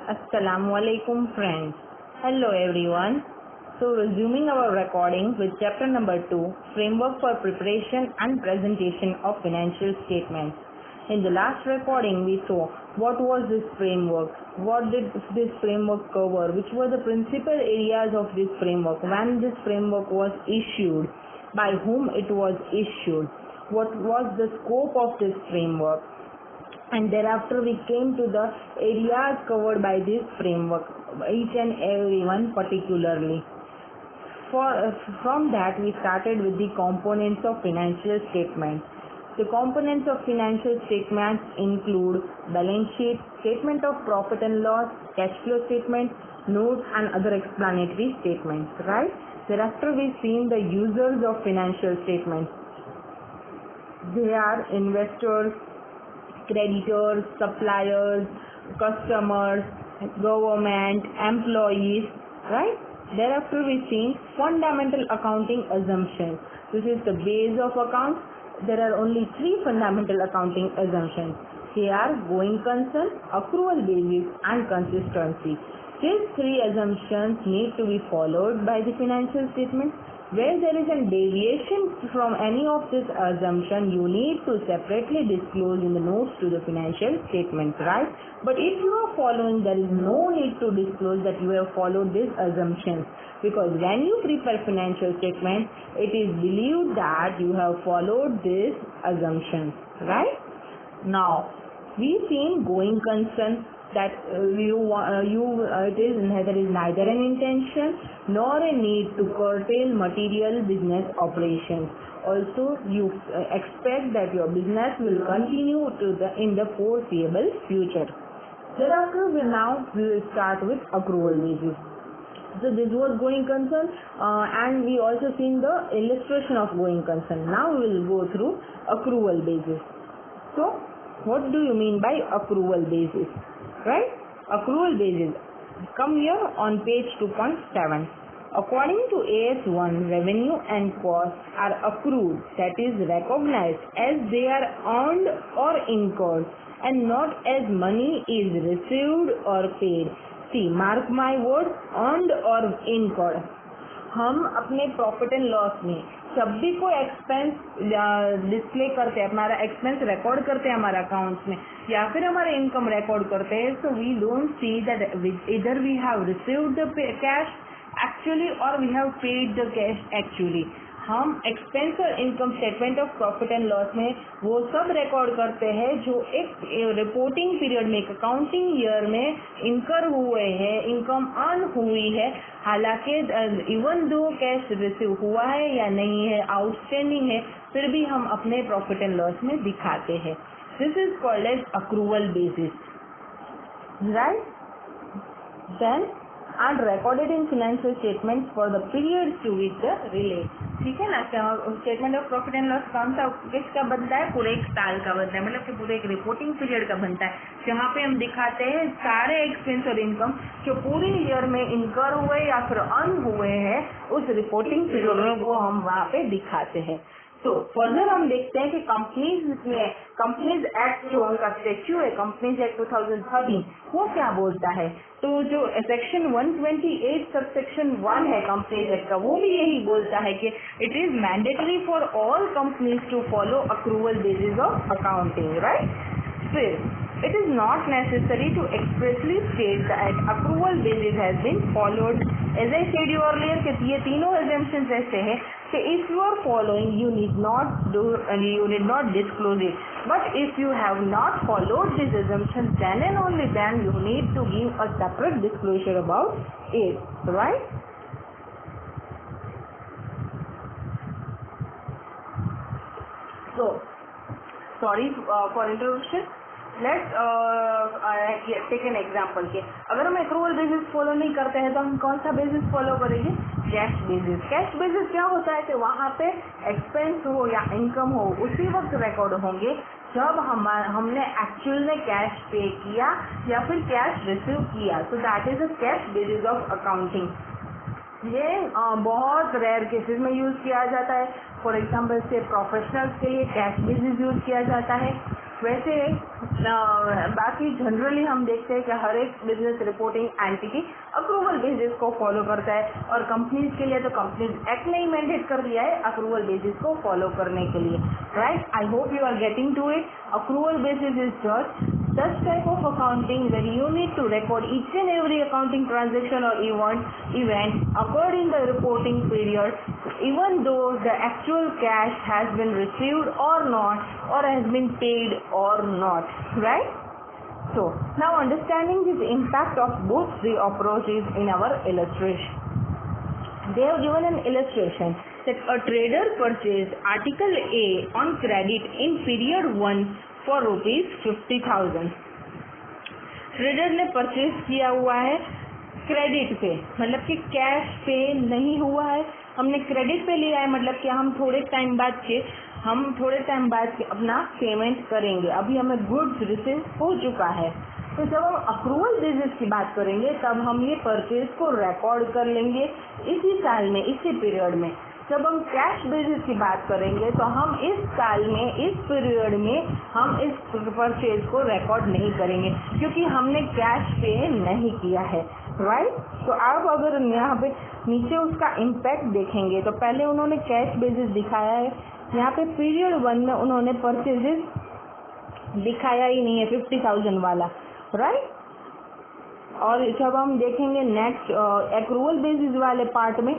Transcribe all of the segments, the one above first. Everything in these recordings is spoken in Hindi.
Assalamualaikum friends. Hello everyone. So resuming our recording with chapter number 2, Framework for Preparation and Presentation of Financial Statements. In the last recording we saw what was this framework, what did this framework cover, which were the principal areas of this framework, when this framework was issued, by whom it was issued, what was the scope of this framework. And thereafter we came to the areas covered by this framework, each and every one particularly. From that we started with the components of financial statements. The components of financial statements include balance sheet, statement of profit and loss, cash flow statement, notes and other explanatory statements, right? Thereafter we've seen the users of financial statements. They are investors, creditors, suppliers, customers, government, employees, right? Thereafter we see fundamental accounting assumptions. This is the base of accounts. There are only 3 fundamental accounting assumptions. They are going concern, accrual basis and consistency. These 3 assumptions need to be followed by the financial statement. Where there is a deviation from any of this assumption, you need to separately disclose in the notes to the financial statement, right? But if you are following, there is no need to disclose that you have followed these assumptions, because when you prepare financial statement, it is believed that you have followed these assumptions, right? Now, we seen going concern, that there is neither an intention nor a need to curtail material business operations. Also, you expect that your business will continue in the foreseeable future. Thereafter, we will start with accrual basis. So this was going concern, and we also seen the illustration of going concern. Now we will go through accrual basis. So, what do you mean by accrual basis? Right? Accrual basis. Come here on page 2.7. According to AS1, revenue and costs are accrued, that is recognized as they are earned or incurred, and not as money is received or paid. See, mark my word, earned or incurred. हम अपने प्रॉफिट एंड लॉस में जब भी कोई एक्सपेंस डिस्प्ले करते हैं, हमारा एक्सपेंस रिकॉर्ड करते हैं हमारा अकाउंट्स में, या फिर हमारा इनकम रिकॉर्ड करते हैं, so we don't see that इधर we have received the cash actually और we have paid the cash actually. हम एक्सपेंस और income statement of profit and loss में वो सब रिकॉर्ड करते हैं जो एक रिपोर्टिंग पीरियड में, एक अकाउंटिंग ईयर में इनकर हुए हैं, इनकम अर्न हुई है, हालांकि इवन दो कैश रिसीव हुआ है या नहीं है, आउटस्टैंडिंग है, फिर भी हम अपने प्रॉफिट एंड लॉस में दिखाते हैं. This is called as accrual basis, right? Then and recorded in financial statements for the periods to which they relate. ठीक है ना? Statement of profit and loss कौन सा किसका बनता है? पूरे एक साल का बनता है, मतलब कि पूरे एक रिपोर्टिंग पीरियड का बनता है, जहाँ पे हम दिखाते हैं सारे एक्सपेंस और इनकम जो पूरी ईयर में इनकर हुए या फिर अर्न हुए हैं, उस रिपोर्टिंग पीरियड में वो हम वहाँ पे दिखाते हैं. तो फर्दर हम देखते हैं कि कंपनीज एक्ट जो उनका स्टेच्यू है, कंपनीज एक्ट 2013, वो क्या बोलता है. तो जो सेक्शन 128 सब सेक्शन 1 है कंपनीज एक्ट का, वो भी यही बोलता है कि it is mandatory for all companies to follow accrual basis of accounting, right? फिर it is not necessary to expressly state that accrual basis has been followed. As I said you earlier कि ये तीनों assumptions ऐसे हैं कि if you are following, you need not disclose it. But if you have not followed these assumptions, then and only then you need to give a separate disclosure about it, right? So, sorry for interruption. Let's take an example के अगर हम एक्रूवल बेसिस फॉलो नहीं करते हैं तो हम कौन सा बेसिस फॉलो करेंगे? Cash basis. कैश बेसिस क्या होता है कि वहाँ पे एक्सपेंस हो या इनकम हो उसी वक्त रिकॉर्ड होंगे जब हमने एक्चुअल में कैश पे किया या फिर कैश रिसीव किया. So that is a cash basis of accounting. ये बहुत रेयर केसेस में यूज किया जाता है. फॉर एग्जाम्पल से प्रोफेशनल्स के लिए कैश बेसिस यूज किया जाता है. वैसे बाकी जनरली हम देखते हैं कि हर एक business reporting entity approval basis को फॉलो करता है, और कंपनीज के लिए तो कंपनीज एक्ट ने ही मैंडेट कर दिया है अप्रूवल बेसिस को फॉलो करने के लिए, right. I hope you are getting to it. Approval basis is just such type of accounting where you need to record each and every accounting transaction or event occurred in the reporting period, even though the actual cash has been received or not, or has been paid or not, right? So now understanding this impact of both the approaches in our illustration, they have given an illustration that a trader purchased article A on credit in period 1 for ₹50,000। Trader ने परचेज किया हुआ है क्रेडिट पे, मतलब कि कैश पे नहीं हुआ है, हमने क्रेडिट पे लिया है, मतलब कि हम थोड़े टाइम बाद के अपना पेमेंट करेंगे। अभी हमें गुड्स रिसीव हो चुका है, तो जब हम अप्रूवल बेसिस की बात करेंगे तब हम ये परचेज को रिकॉर्ड कर लेंगे इसी साल में, इसी पीरियड में। जब हम कैश बेसिस की बात करेंगे तो हम इस साल में, इस पीरियड में हम इस परचेज को रिकॉर्ड नहीं करेंगे क्योंकि हमने कैश पे नहीं किया है, राइट। तो आप अगर यहाँ पे नीचे उसका इम्पैक्ट देखेंगे तो पहले उन्होंने कैश बेसिस दिखाया है, यहाँ पे पीरियड 1 में उन्होंने परचेजेस दिखाया ही नहीं है 50,000 वाला, राइट। और जब हम देखेंगे नेक्स्ट एक्रूवल बेसिस वाले पार्ट में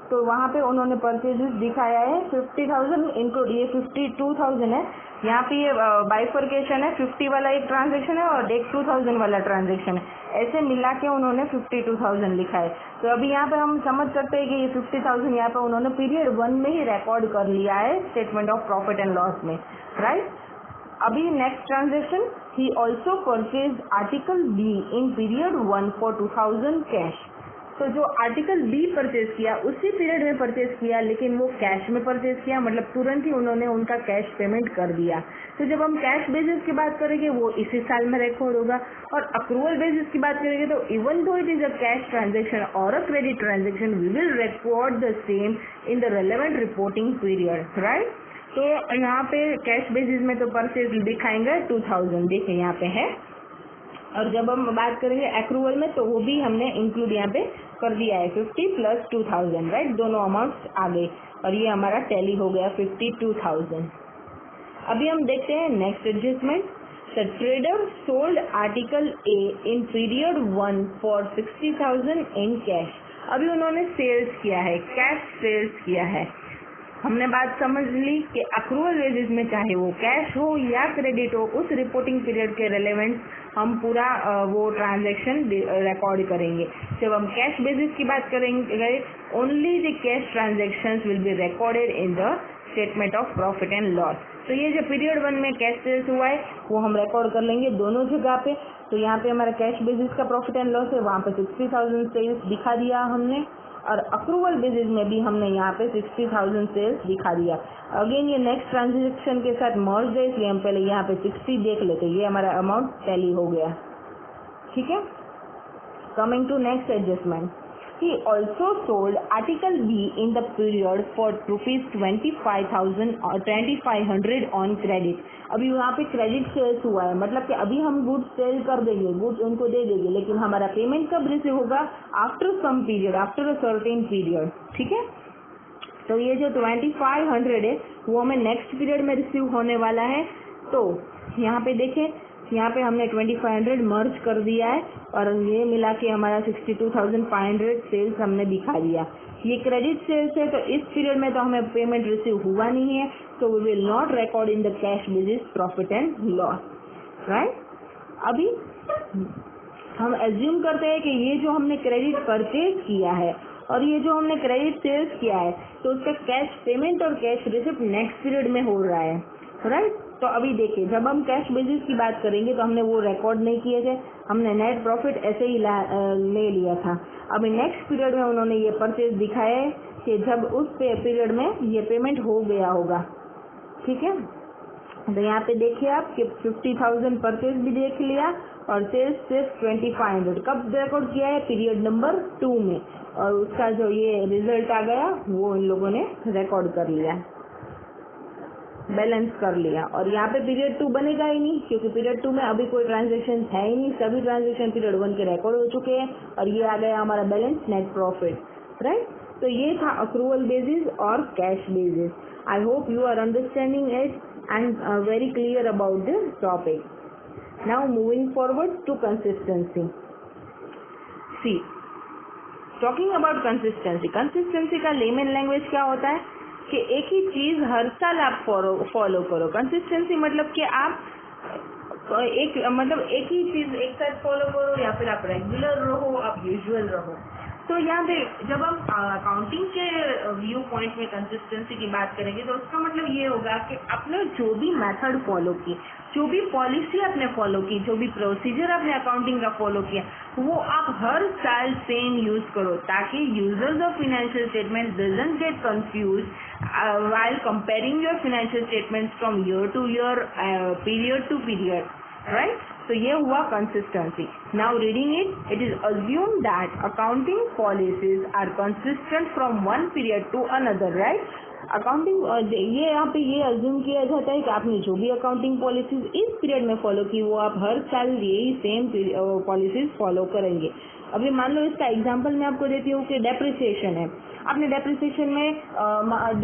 तो वहाँ पे उन्होंने परचेजेस दिखाया है 50,000 इंक्लूड, ये 52,000 है। यहाँ पे ये बाइफर्केशन है, 50 वाला एक ट्रांजेक्शन है और एक 2,000 वाला ट्रांजेक्शन है, ऐसे मिला के उन्होंने 52,000 लिखा है। तो अभी यहाँ पे हम समझ सकते हैं कि ये 50,000 यहाँ पे उन्होंने पीरियड 1 में ही रिकॉर्ड कर लिया है statement of profit and loss में, राइट। अभी next transaction, he also purchase article be in period 1 for 2,000 cash. तो जो आर्टिकल बी परचेज किया उसी पीरियड में परचेज किया, लेकिन वो कैश में परचेज किया, मतलब तुरंत ही उन्होंने उनका कैश पेमेंट कर दिया। तो जब हम कैश बेसिस की बात करेंगे वो इसी साल में रिकॉर्ड होगा, और अक्रूवल बेसिस की बात करेंगे तो even though it is a cash transaction और a credit transaction, we will record the same in the relevant reporting period, right. तो यहाँ पे कैश बेसिस में तो परचेज दिखाएंगे 2,000, देखिए यहाँ पे है। और जब हम बात करेंगे एक्रूवल में तो वो भी हमने इंक्लूड यहाँ पे कर दिया है 50 प्लस 2,000, राइट। दोनों अमाउंट्स आ गए और ये हमारा टैली हो गया 52,000। अभी हम देखते हैं next adjustment. The trader sold article a in period 1 for 60,000 in cash. अभी उन्होंने सेल्स किया है, कैश सेल्स किया है। हमने बात समझ ली कि अक्रूवल बेसिस में चाहे वो कैश हो या क्रेडिट हो, उस रिपोर्टिंग पीरियड के रेलेवेंट हम पूरा वो ट्रांजैक्शन रिकॉर्ड करेंगे। जब हम कैश बेसिस की बात करेंगे, only the cash transactions will be recorded in the statement of profit and loss. तो ये जो पीरियड 1 में कैश सेल्स हुआ है वो हम रिकॉर्ड कर लेंगे दोनों जगह पे। तो यहाँ पे हमारा कैश बेसिस का प्रॉफिट एंड लॉस है, वहाँ पे 60,000 सेल्स दिखा दिया हमने, और अक्रूवल बेसिस में भी हमने यहाँ पे 60,000 सेल्स दिखा दिया। अगेन ये नेक्स्ट ट्रांजेक्शन के साथ मर्ज है, इसलिए हम पहले यहाँ पे 60 देख लेते, ये हमारा अमाउंट टैली हो गया, ठीक है। Coming to next adjustment, he also sold article B in the period for ₹25,000 or 2,500 on credit। अभी वहाँ पे क्रेडिट सेल्स हुआ है, मतलब कि अभी हम गुड्स सेल कर देंगे, गुड्स उनको दे देंगे, लेकिन हमारा पेमेंट कब रिसीव होगा? After some period, after a certain period, ठीक है। तो ये जो 2,500 है वो हमें नेक्स्ट पीरियड में रिसीव होने वाला है। तो यहाँ पे देखें, यहाँ पे हमने 2,500 मर्ज कर दिया है और ये मिला के हमारा 62,500 सेल्स हमने दिखा दिया। ये क्रेडिट सेल्स है, तो इस पीरियड में तो हमें पेमेंट रिसीव हुआ नहीं है, तो we will not record in the cash basis profit and loss, right. अभी हम एज्यूम करते हैं कि ये जो हमने क्रेडिट परचेज किया है और ये जो हमने क्रेडिट सेल्स किया है, तो उसका कैश पेमेंट और कैश रिसिप्ट नेक्स्ट पीरियड में हो रहा है, राइट। तो अभी देखिए, जब हम कैश बेसिस की बात करेंगे तो हमने वो रिकॉर्ड नहीं किए थे, हमने नेट प्रॉफिट ऐसे ही ले लिया था। अभी नेक्स्ट पीरियड में उन्होंने ये परचेज दिखाया है कि जब उस पीरियड में ये पेमेंट हो गया होगा, ठीक है। तो यहाँ पे देखिए आप कि 50,000 परचेज भी देख लिया और सेल्स सिर्फ 2,500 कब रिकॉर्ड किया है? पीरियड नंबर 2 में, और उसका जो ये रिजल्ट आ गया वो इन लोगों ने रिकॉर्ड कर लिया। बैलेंस कर लिया, और यहाँ पे पीरियड 2 बनेगा ही नहीं क्योंकि पीरियड 2 में अभी कोई ट्रांजेक्शन है ही नहीं, सभी ट्रांजेक्शन पीरियड 1 के रिकॉर्ड हो चुके हैं और ये आ गया हमारा बैलेंस नेट प्रॉफिट, राइट। तो ये था अक्रूवल बेसिस और cash basis. I hope you are understanding it and very clear about this topic. Now moving forward to consistency. See, talking about consistency, consistency का लेमन लैंग्वेज क्या होता है कि एक ही चीज हर साल आप फॉलो करो। कंसिस्टेंसी मतलब कि आप एक ही चीज एक साथ फॉलो करो, या फिर आप रेगुलर रहो, आप यूजुअल रहो। तो यहाँ पे जब हम अकाउंटिंग के व्यू पॉइंट में कंसिस्टेंसी की बात करेंगे तो उसका मतलब ये होगा कि आपने जो भी मेथड फॉलो की, जो भी पॉलिसी आपने फॉलो की, जो भी प्रोसीजर आपने अकाउंटिंग का फॉलो किया, वो आप हर साल सेम यूज करो ताकि users of financial statement doesn't get confuse while comparing your financial statements from year to year, period to period, right? So ये हुआ consistency. Now reading it, it is assumed that accounting policies are consistent from one period to another, right? Accounting ये यहाँ पे ये अज्यूम किया जाता है कि आपने जो भी अकाउंटिंग पॉलिसीज इस पीरियड में फॉलो की वो आप हर साल यही सेम पॉलिसीज फॉलो करेंगे। अभी मान लो इसका एग्जांपल मैं आपको देती हूँ कि डेप्रिसिएशन है, आपने डेप्रिसिएशन में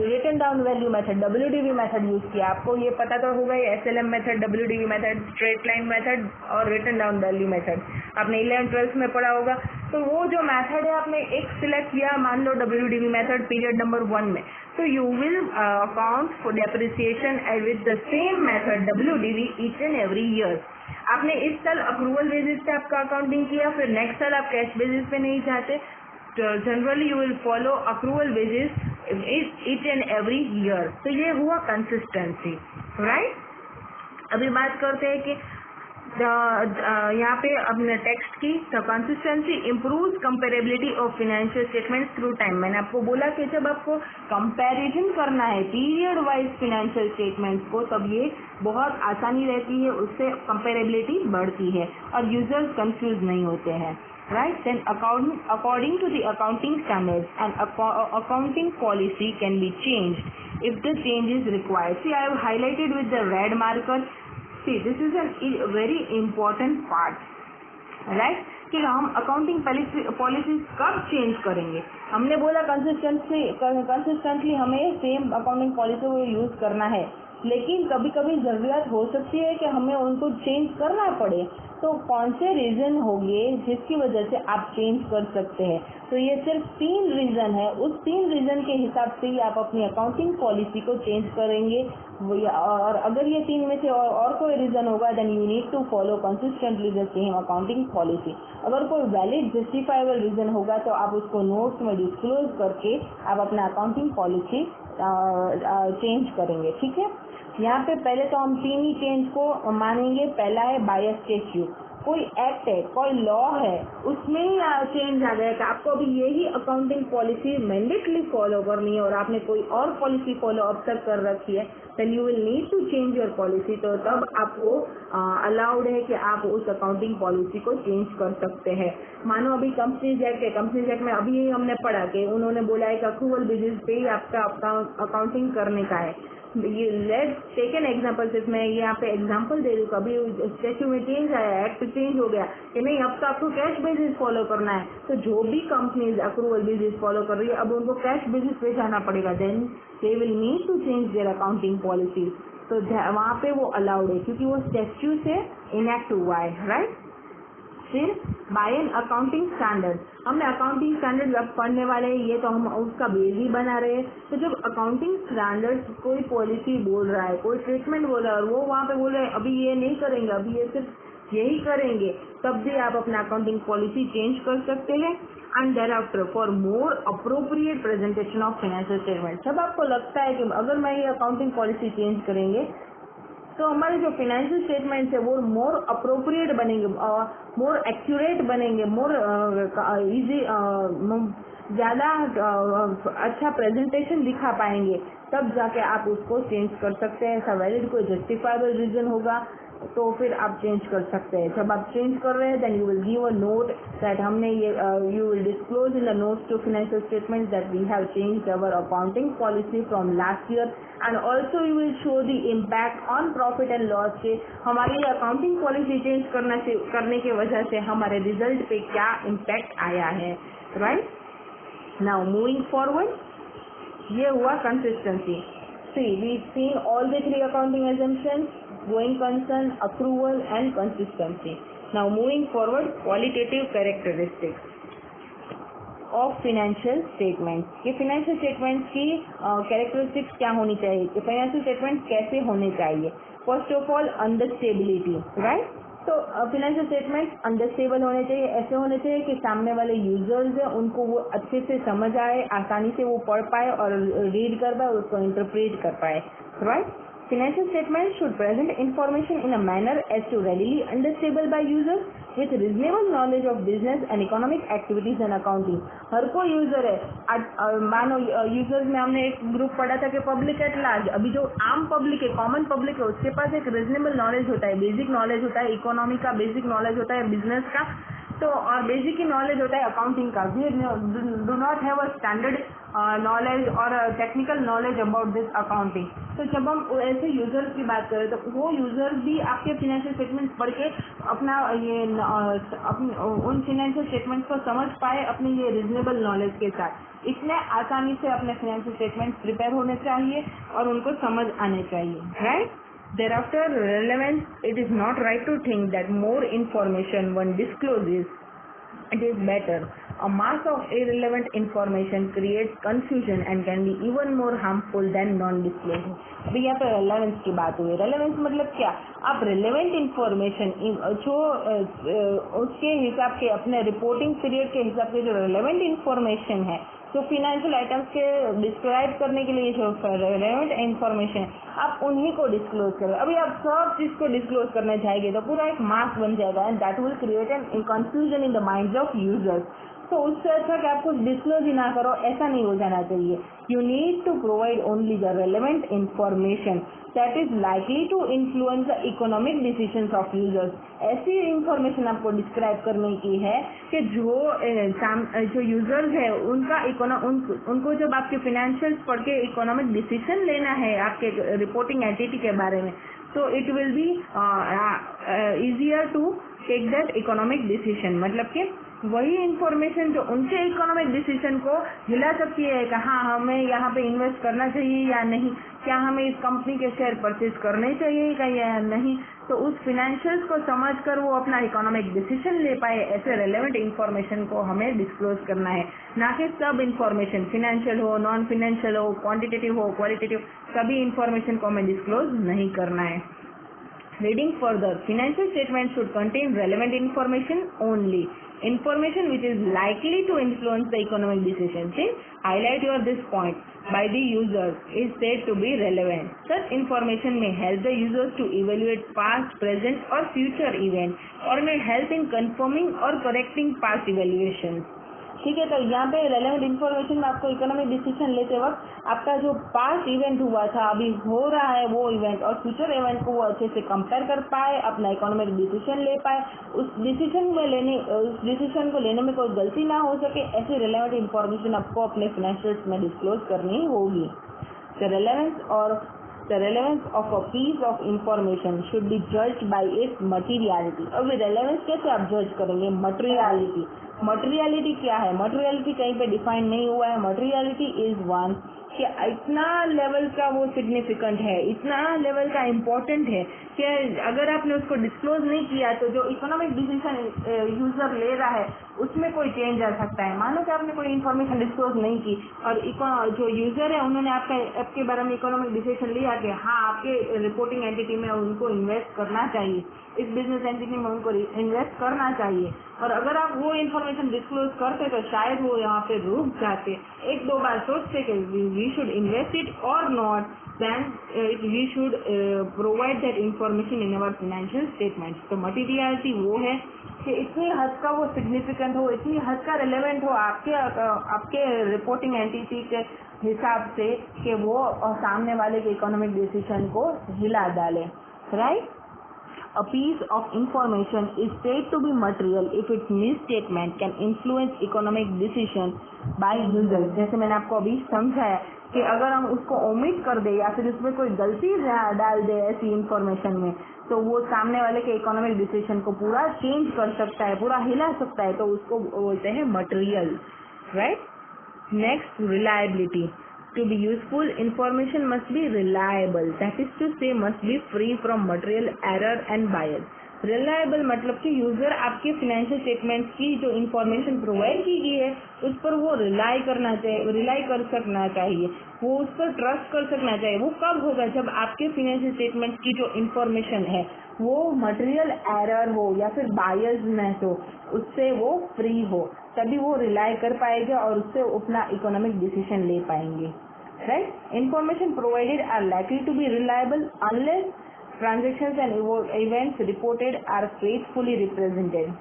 written down value method WDV method use किया, आपको ये पता तो होगा ही SLM method, WDV method, straight line method और रिटन डाउन वैल्यू मेथड आपने 11th-12th में पढ़ा होगा। तो वो जो मेथड है आपने एक सिलेक्ट किया, मान लो WDV मेथड पीरियड नंबर 1 में, तो you will account for depreciation with the same method WDV each and every year. आपने इस साल अप्रूवल बेसिस पे आपका अकाउंटिंग किया, फिर नेक्स्ट साल आप कैश बेसिस पे नहीं चाहते, generally you will follow accrual basis each and every year. तो ये हुआ कंसिस्टेंसी, राइट। अभी बात करते हैं कि यहाँ पे अपने टेक्स्ट की consistency improves comparability of financial statements through time. मैंने आपको बोला कि जब आपको कंपैरिजन करना है पीरियड वाइज फाइनेंशियल स्टेटमेंट्स को, तब ये बहुत आसानी रहती है, उससे कंपेरेबिलिटी बढ़ती है और यूजर्स कंफ्यूज नहीं होते हैं, right? Then according to the accounting standards, an accounting policy can be changed if the change is required. See, I have highlighted with the red marker. See, this is a very important part, right? कि हम अकाउंटिंग पॉलिसीज कब चेंज करेंगे। हमने बोला कंसिस्टेंटली हमें सेम अकाउंटिंग पॉलिसी को यूज करना है, लेकिन कभी कभी जरूरत हो सकती है कि हमें उनको चेंज करना पड़े। तो कौन से रीजन होंगे जिसकी वजह से आप चेंज कर सकते हैं? तो ये सिर्फ 3 रीजन है, उस 3 रीजन के हिसाब से ही आप अपनी अकाउंटिंग पॉलिसी को चेंज करेंगे। और अगर ये 3 में से और कोई रीजन होगा, then you need to follow consistently the same accounting policy. अगर कोई वैलिड जस्टिफाइबल रीजन होगा तो आप उसको नोट्स में डिस्क्लोज करके आप अपना अकाउंटिंग पॉलिसी चेंज करेंगे, ठीक है। यहाँ पे पहले तो हम 3 ही चेंज को मानेंगे। पहला है बायस स्टेच्यू, कोई एक्ट है, कोई लॉ है, उसमें ही चेंज आ गया कि आपको अभी यही अकाउंटिंग पॉलिसी मैंडेटली फॉलो करनी है और आपने कोई और पॉलिसी फॉलो अब तक कर रखी है, then you will need to change your policy. तो तब आपको अलाउड है कि आप उस अकाउंटिंग पॉलिसी को चेंज कर सकते हैं। मानो अभी कंपनीज एक्ट है, कंपनीज एक्ट में अभी यही हमने पढ़ा कि उन्होंने बोला है कि अक्रूवल बेसिस पे ही आपका अकाउंटिंग करने का है। ये लेट्स टेक एन एग्जांपल, सिर्फ मैं यहाँ पे एग्जांपल दे दूँ। कभी स्टेच्यू में चेंज आया, एक्ट चेंज हो गया कि नहीं अब तो आपको कैश बेसिस फॉलो करना है, तो जो भी कंपनीज अक्रूवल बेसिस फॉलो कर रही है अब उनको कैश बेसिस पे जाना पड़ेगा, then they will need to change their accounting policy. तो वहाँ पे वो अलाउड है क्योंकि वो स्टेच्यू से इनएक्ट हुआ है, राइट। फिर बाय एन अकाउंटिंग स्टैंडर्ड, हमने अकाउंटिंग स्टैंडर्ड जब पढ़ने वाले हैं, ये तो हम उसका बेस ही बना रहे हैं। तो जब अकाउंटिंग स्टैंडर्ड कोई पॉलिसी बोल रहा है, कोई ट्रीटमेंट बोल रहा है और वो वहाँ पे बोल रहे हैं अभी ये नहीं करेंगे, अभी ये सिर्फ यही करेंगे, तब भी आप अपना अकाउंटिंग पॉलिसी चेंज कर सकते हैं। And thereafter for more appropriate presentation of financial statement, जब आपको लगता है कि अगर मैं ये अकाउंटिंग पॉलिसी चेंज करेंगे तो हमारे जो फाइनेंशियल स्टेटमेंट्स है वो मोर अप्रोप्रिएट बनेंगे, मोर एक्यूरेट बनेंगे, मोर इजी, ज़्यादा अच्छा प्रेजेंटेशन दिखा पाएंगे, तब जाके आप उसको चेंज कर सकते हैं। ऐसा वैलिड कोई जस्टिफाइबल रीजन होगा तो फिर आप चेंज कर सकते हैं। जब आप चेंज कर रहे हैं then you will give a note that हमने ये you will disclose in the notes to financial statements that we have changed our accounting policy from last year and also you will show the impact on profit and loss के हमारी अकाउंटिंग पॉलिसी चेंज करने की वजह से हमारे रिजल्ट पे क्या इम्पैक्ट आया है, राइट। नाउ मूविंग फॉरवर्ड, ये हुआ consistency. See, we've seen all the three accounting assumptions, going concern, accrual and consistency. Now moving forward, qualitative characteristics of financial statements. कि financial statements की characteristics क्या होनी चाहिए, कि financial statements कैसे होने चाहिए। First of all, understability, right? तो फाइनेंशियल स्टेटमेंट अंडरस्टेबल होने चाहिए, ऐसे होने चाहिए कि सामने वाले यूजर्स हैं उनको वो अच्छे से समझ आए, आसानी से वो पढ़ पाए और रीड कर पाए, उसको इंटरप्रेट कर पाए, right. Financial statements should present information in a manner as to readily understandable by users with reasonable knowledge of business and economic activities and accounting. हर कोई यूजर है, मानो यूजर्स में हमने एक ग्रुप पढ़ा था कि पब्लिक एट लार्ज, अभी जो आम पब्लिक है, कॉमन पब्लिक है, उसके पास एक रीजनेबल नॉलेज होता है, बेसिक नॉलेज होता है इकोनॉमी का, बेसिक नॉलेज होता है बिजनेस का, तो और बेसिक ही नॉलेज होता है अकाउंटिंग का। We do not have a standard knowledge और technical knowledge about this accounting. तो जब हम ऐसे यूजर्स की बात करें तो वो यूजर्स भी आपके फाइनेंशियल स्टेटमेंट्स पढ़ के अपना ये उन फाइनेंशियल स्टेटमेंट्स को समझ पाए अपने ये रीजनेबल नॉलेज के साथ। इसलिए आसानी से अपने फाइनेंशियल स्टेटमेंट्स प्रिपेयर होने चाहिए और उनको समझ आने चाहिए, right. Thereafter, relevance, it is not right to think that more information one discloses, it is better. A mass of irrelevant information creates confusion and can be even more harmful than non-disclosure. अभी यहाँ पे रेलेवेंस की बात हुई। रेलेवेंस मतलब क्या, आप रिलेवेंट इंफॉर्मेशन जो उसके हिसाब के अपने रिपोर्टिंग पीरियड के हिसाब से जो रिलेवेंट इंफॉर्मेशन है, तो फाइनेंशियल आइटम्स के डिस्क्राइब करने के लिए जो रेलेवेंट इंफॉर्मेशन है आप उन्हीं को डिस्क्लोज करें। अभी आप सब चीज को डिस्क्लोज करने जाएंगे तो पूरा एक मास बन जाएगा and that will create an confusion in the minds of users. तो उससे अच्छा कि आप कुछ डिस्क्लोज ही ना करो, ऐसा नहीं हो जाना चाहिए। You need to provide only the relevant information that is likely to influence the economic decisions of users. ऐसी इंफॉर्मेशन आपको डिस्क्राइब करने की है कि जो यूजर्स है उनको जब आपके फाइनेंशियल्स पढ़ के इकोनॉमिक डिसीजन लेना है आपके रिपोर्टिंग एंटिटी के बारे में, तो it will be easier to take that economic decision. मतलब कि वही इंफॉर्मेशन जो उनके इकोनॉमिक डिसीजन को हिला सकती है कि हाँ हमें यहाँ पे इन्वेस्ट करना चाहिए या नहीं, क्या हमें इस कंपनी के शेयर परचेज करने चाहिए या नहीं, तो उस फाइनेंशियल्स को समझकर वो अपना इकोनॉमिक डिसीजन ले पाए, ऐसे रेलेवेंट इंफॉर्मेशन को हमें डिस्क्लोज करना है। ना कि सब इंफॉर्मेशन, फाइनेंशियल हो, नॉन फाइनेंशियल हो, क्वांटिटेटिव हो, क्वालिटेटिव, सभी इंफॉर्मेशन को हमें डिस्क्लोज नहीं करना है। Reading further, financial statements should contain relevant information only. Information which is likely to influence the economic decision. See, highlight your this point by the users is said to be relevant. Such information may help the users to evaluate past, present or future events or may help in confirming or correcting past evaluations. ठीक है, तो यहाँ पे रेलेवेंट इन्फॉर्मेशन में आपको इकोनॉमिक डिसीजन लेते वक्त आपका जो पास्ट इवेंट हुआ था, अभी हो रहा है वो इवेंट और फ्यूचर इवेंट को वो अच्छे से कंपेयर कर पाए, अपना इकोनॉमिक डिसीजन ले पाए, उस डिसीजन को लेने में कोई गलती ना हो सके, ऐसी रेलेवेंट इन्फॉर्मेशन आपको अपने फाइनेंशियल्स में डिस्क्लोज करनी होगी। The relevance of a piece of information should be judged by its materiality. अब रेलेवेंस कैसे आप जज करेंगे? मटेरियलिटी। मटेरियलिटी क्या है? मटेरियलिटी कहीं पे डिफाइन नहीं हुआ है। मटेरियलिटी इज वन कि इतना लेवल का वो सिग्निफिकेंट है, इतना लेवल का इम्पोर्टेंट है कि अगर आपने उसको डिस्क्लोज नहीं किया तो जो इकोनॉमिक डिसीजन यूजर ले रहा है उसमें कोई चेंज आ सकता है। मानो कि आपने कोई इन्फॉर्मेशन डिस्क्लोज नहीं की और जो यूजर है उन्होंने आपके बारे में इकोनॉमिक डिसीजन लिया कि हाँ आपके रिपोर्टिंग एंटिटी में उनको इन्वेस्ट करना चाहिए, इस बिजनेस एंटिटी में उनको इन्वेस्ट करना चाहिए, और अगर आप वो इन्फॉर्मेशन डिस्क्लोज करते तो शायद वो यहाँ पे रुक जाते, एक दो बार सोचते कि वी शुड इन्वेस्ट इट और not, then we should provide that information in our financial statements. तो मटेरियलिटी वो है कि इतनी हद का वो सिग्निफिकेंट हो, इतनी हद का रिलेवेंट हो आपके रिपोर्टिंग एंटिटी के हिसाब से कि वो सामने वाले के इकोनॉमिक डिसीजन को हिला डाले, right. a piece of information is said to be material if its misstatement can influence economic decision by users। जैसे मैंने आपको अभी समझाया कि अगर हम उसको ओमिट कर दे या फिर उसमें कोई गलती डाल दे ऐसी इंफॉर्मेशन में, तो वो सामने वाले के इकोनॉमिक डिसीजन को पूरा चेंज कर सकता है, पूरा हिला सकता है, तो उसको बोलते हैं material, right. Next, reliability. To be useful, information must be reliable, that is to say must be free from material error and bias। Reliable मतलब कि यूजर आपके फाइनेंशियल स्टेटमेंट्स की जो इंफॉर्मेशन प्रोवाइड की गई है उस पर वो रिलाई कर सकना चाहिए, वो उस पर ट्रस्ट कर सकना चाहिए। वो कब होगा? जब आपके फाइनेंशियल स्टेटमेंट्स की जो इंफॉर्मेशन है वो मटेरियल एरर हो या फिर बायसनेस हो, उससे वो फ्री हो, तभी वो रिलाई कर पाएगा और उससे अपना इकोनॉमिक डिसीजन ले पाएंगे, right. Information provided are likely to be reliable unless transactions and events reported are faithfully represented.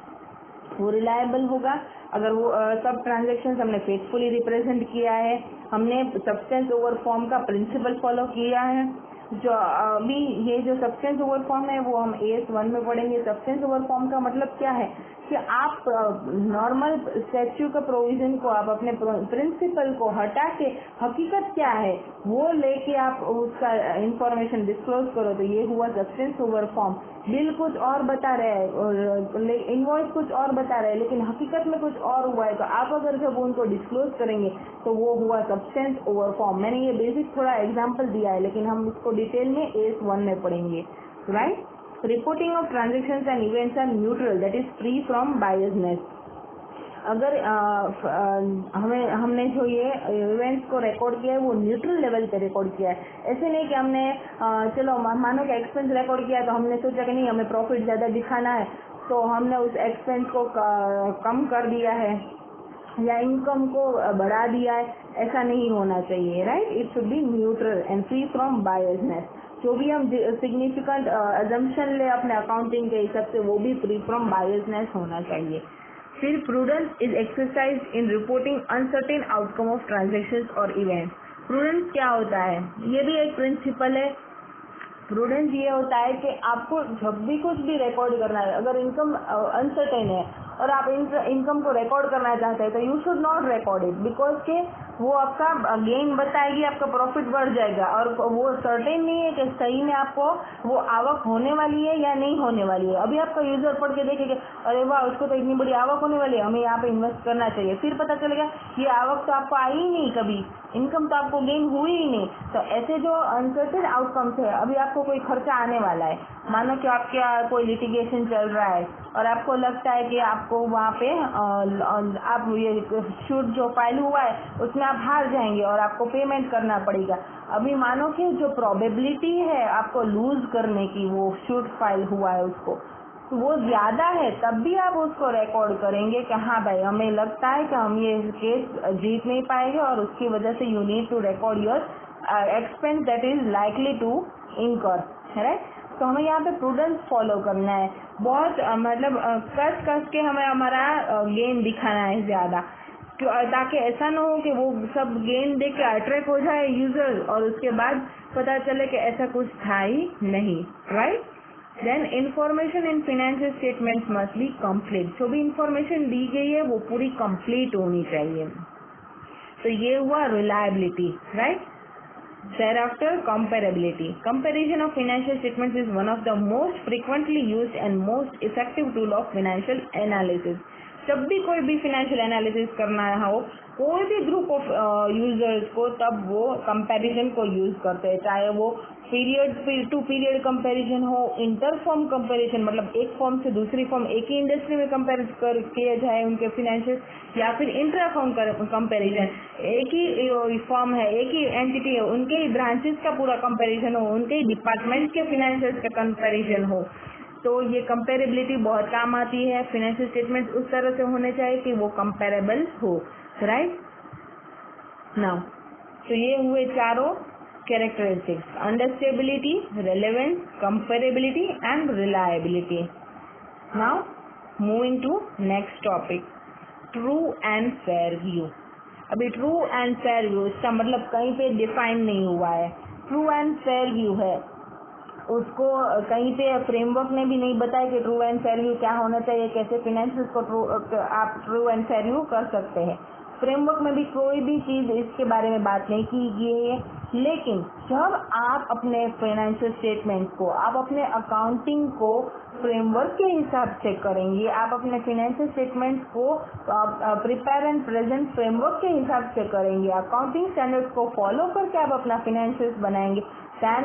वो रिलायबल होगा अगर वो सब ट्रांजेक्शंस हमने फेथफुली रिप्रेजेंट किया है, हमने सब्सटेंस ओवर फॉर्म का प्रिंसिपल फॉलो किया है। जो अभी ये जो सब्सटेंस ओवर फॉर्म है वो हम AS1 में पढ़ेंगे। सब्सटेंस ओवर फॉर्म का मतलब क्या है कि आप नॉर्मल स्टैच्यू का प्रोविजन को, आप अपने प्रिंसिपल को हटा के हकीकत क्या है वो लेके आप उसका इंफॉर्मेशन डिस्क्लोज करो, तो ये हुआ सब्सटेंस ओवर फॉर्म। बिल कुछ और बता रहे हैं और इनवॉइस कुछ और बता रहे हैं, लेकिन हकीकत में कुछ और हुआ है, तो आप अगर जब उनको डिस्क्लोज करेंगे तो वो हुआ सब्सटेंस ओवर फॉर्म। मैंने ये बेसिक थोड़ा एग्जांपल दिया है, लेकिन हम इसको डिटेल में AS1 में पढ़ेंगे, right. Reporting of transactions and events are neutral, that is free from biasness. अगर हमने जो ये इवेंट्स को रिकॉर्ड किया है वो न्यूट्रल लेवल पे रिकॉर्ड किया है। ऐसे नहीं कि हमने चलो मानो कि एक्सपेंस रिकॉर्ड किया तो हमने सोचा कि नहीं हमें प्रॉफिट ज्यादा दिखाना है तो हमने उस एक्सपेंस को कम कर दिया है या इनकम को बढ़ा दिया है, ऐसा नहीं होना चाहिए, right. It should be neutral and free from biasness. जो भी हम सिग्निफिकेंट अजम्पशन ले अपने अकाउंटिंग के हिसाब से वो भी फ्री फ्रॉम बायसनेस होना चाहिए। फिर prudence is exercise in reporting uncertain outcome of transactions और इवेंट्स। प्रूडेंस क्या होता है? ये भी एक प्रिंसिपल है। प्रूडेंस ये होता है कि आपको जब भी कुछ भी रिकॉर्ड करना है, अगर इनकम अनसर्टेन है और आप इनकम को रिकॉर्ड करना चाहते हैं तो you should not record it, because के वो आपका गेन बताएगी, आपका प्रॉफिट बढ़ जाएगा और वो सर्टेन नहीं है कि सही में आपको वो आवक होने वाली है या नहीं होने वाली है। अभी आपका यूजर पढ़ के देखेगा, अरे वाह उसको तो इतनी बड़ी आवक होने वाली है, हमें यहाँ पे इन्वेस्ट करना चाहिए। फिर पता चलेगा ये आवक तो आपको आई ही नहीं, कभी इनकम तो आपको गेन हुई ही नहीं। तो ऐसे जो अनसर्टेन आउटकम्स है, अभी आपको कोई खर्चा आने वाला है, मानो कि आपके कोई लिटिगेशन चल रहा है और आपको लगता है कि आपको वहाँ पे आप ये शूट जो फाइल हुआ है उसमें आप हार जाएंगे और आपको पेमेंट करना पड़ेगा। अभी मानो कि जो प्रोबेबिलिटी है आपको लूज करने की, वो शूट फाइल हुआ है उसको, तो वो ज्यादा है, तब भी आप उसको रिकॉर्ड करेंगे कि हाँ भाई हमें लगता है कि हम ये केस जीत नहीं पाएंगे और उसकी वजह से you need to record your expense that is likely to incur, right. तो हमें यहाँ पे प्रूडेंस फॉलो करना है, बहुत मतलब कस के हमें हमारा गेन दिखाना है ज्यादा, ताकि ऐसा ना हो कि वो सब गेन देख के अट्रैक्ट हो जाए यूजर और उसके बाद पता चले कि ऐसा कुछ था ही नहीं, right. Then information in financial statements must be complete. जो भी इंफॉर्मेशन दी गई है वो पूरी कंप्लीट होनी चाहिए। तो ये हुआ reliability, right. Thereafter, comparability. Comparison of financial statements is one of the most frequently used and most effective tool of financial analysis. जब भी कोई भी फाइनेंशियल एनालिसिस करना हो कोई भी ग्रुप ऑफ यूजर्स को, तब वो कंपैरिजन को यूज करते हैं, चाहे वो पीरियड टू पीरियड कंपैरिजन हो, इंटर फॉर्म कंपैरिजन मतलब एक फॉर्म से दूसरी फॉर्म एक ही इंडस्ट्री में कंपेयर किया जाए उनके फाइनेंशियल, या फिर इंट्रा फॉर्म कंपैरिजन, एक ही फॉर्म है, एक ही एंटिटी है, उनके ही ब्रांचेस का पूरा कंपैरिजन हो, उनके ही डिपार्टमेंट के फाइनेंशियल का कंपैरिजन हो, तो ये कंपेरेबिलिटी बहुत काम आती है। फाइनेंशियल स्टेटमेंट उस तरह से होने चाहिए कि वो कंपेरेबल हो, राइट। नाउ तो ये हुए चारों characteristics: understandability, relevance, comparability and reliability. Now moving to next topic, true and fair view. अभी ट्रू एंड फेयर व्यू इसका मतलब कहीं पे डिफाइन नहीं हुआ है। ट्रू एंड फेयर व्यू है उसको कहीं पे फ्रेमवर्क ने भी नहीं बताया कि ट्रू एंड फेयर व्यू क्या होना चाहिए, कैसे फाइनेंशियल्स को आप ट्रू एंड फेयर व्यू कर सकते हैं। फ्रेमवर्क में भी कोई भी चीज इसके बारे में बात नहीं की गई है। लेकिन जब आप अपने फाइनेंशियल स्टेटमेंट को, आप अपने अकाउंटिंग को फ्रेमवर्क के हिसाब से करेंगे, आप अपने फाइनेंशियल स्टेटमेंट को प्रिपेयर एंड प्रेजेंट फ्रेमवर्क के हिसाब से करेंगे, अकाउंटिंग स्टैंडर्ड्स को फॉलो करके आप अपना फाइनेंशियल्स बनाएंगे, then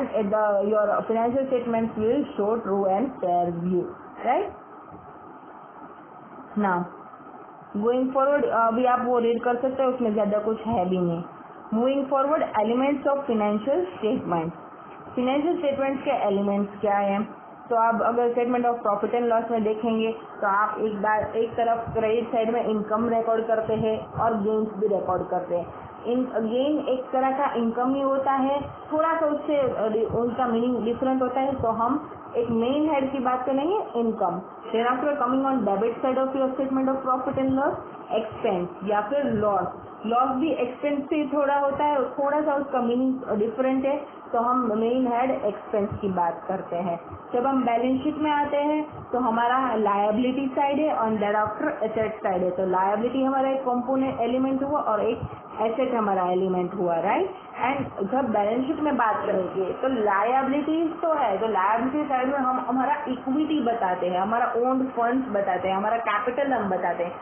your financial statements will show true and fair view, right? Now going forward अभी आप वो रीड कर सकते हैं, उसमें ज्यादा कुछ है भी नहीं। Moving forward, elements of financial statement. Financial statements के एलिमेंट्स क्या है? तो आप अगर statement of profit and loss में देखेंगे तो आप एक तरफ क्रेडिट साइड में इनकम रिकॉर्ड करते हैं और गेन्स भी रिकॉर्ड करते हैं। गेन एक तरह का इनकम ही होता है, थोड़ा सा उससे उनका मीनिंग डिफरेंट होता है। तो हम एक मेन हेड की बात करेंगे, income. Then after coming on debit side of your statement of profit and loss, expense या फिर लॉस। लॉस भी एक्सपेंस से थोड़ा होता है, थोड़ा सा उसका मीनिंग डिफरेंट है, तो हम मेन हेड एक्सपेंस की बात करते हैं। जब हम बैलेंस शीट में आते हैं तो हमारा लायबिलिटी साइड है और देन आफ्टर एसेट साइड है। तो लायबिलिटी हमारा एक कंपोनेंट एलिमेंट हुआ और एक एसेट हमारा एलिमेंट हुआ, राइट। एंड जब बैलेंस शीट में बात करेंगे तो लायबिलिटीज तो है, तो लायबिलिटी साइड में हम हमारा इक्विटी बताते हैं, हमारा ओन्ड फंड्स बताते हैं, हमारा कैपिटल हम बताते हैं।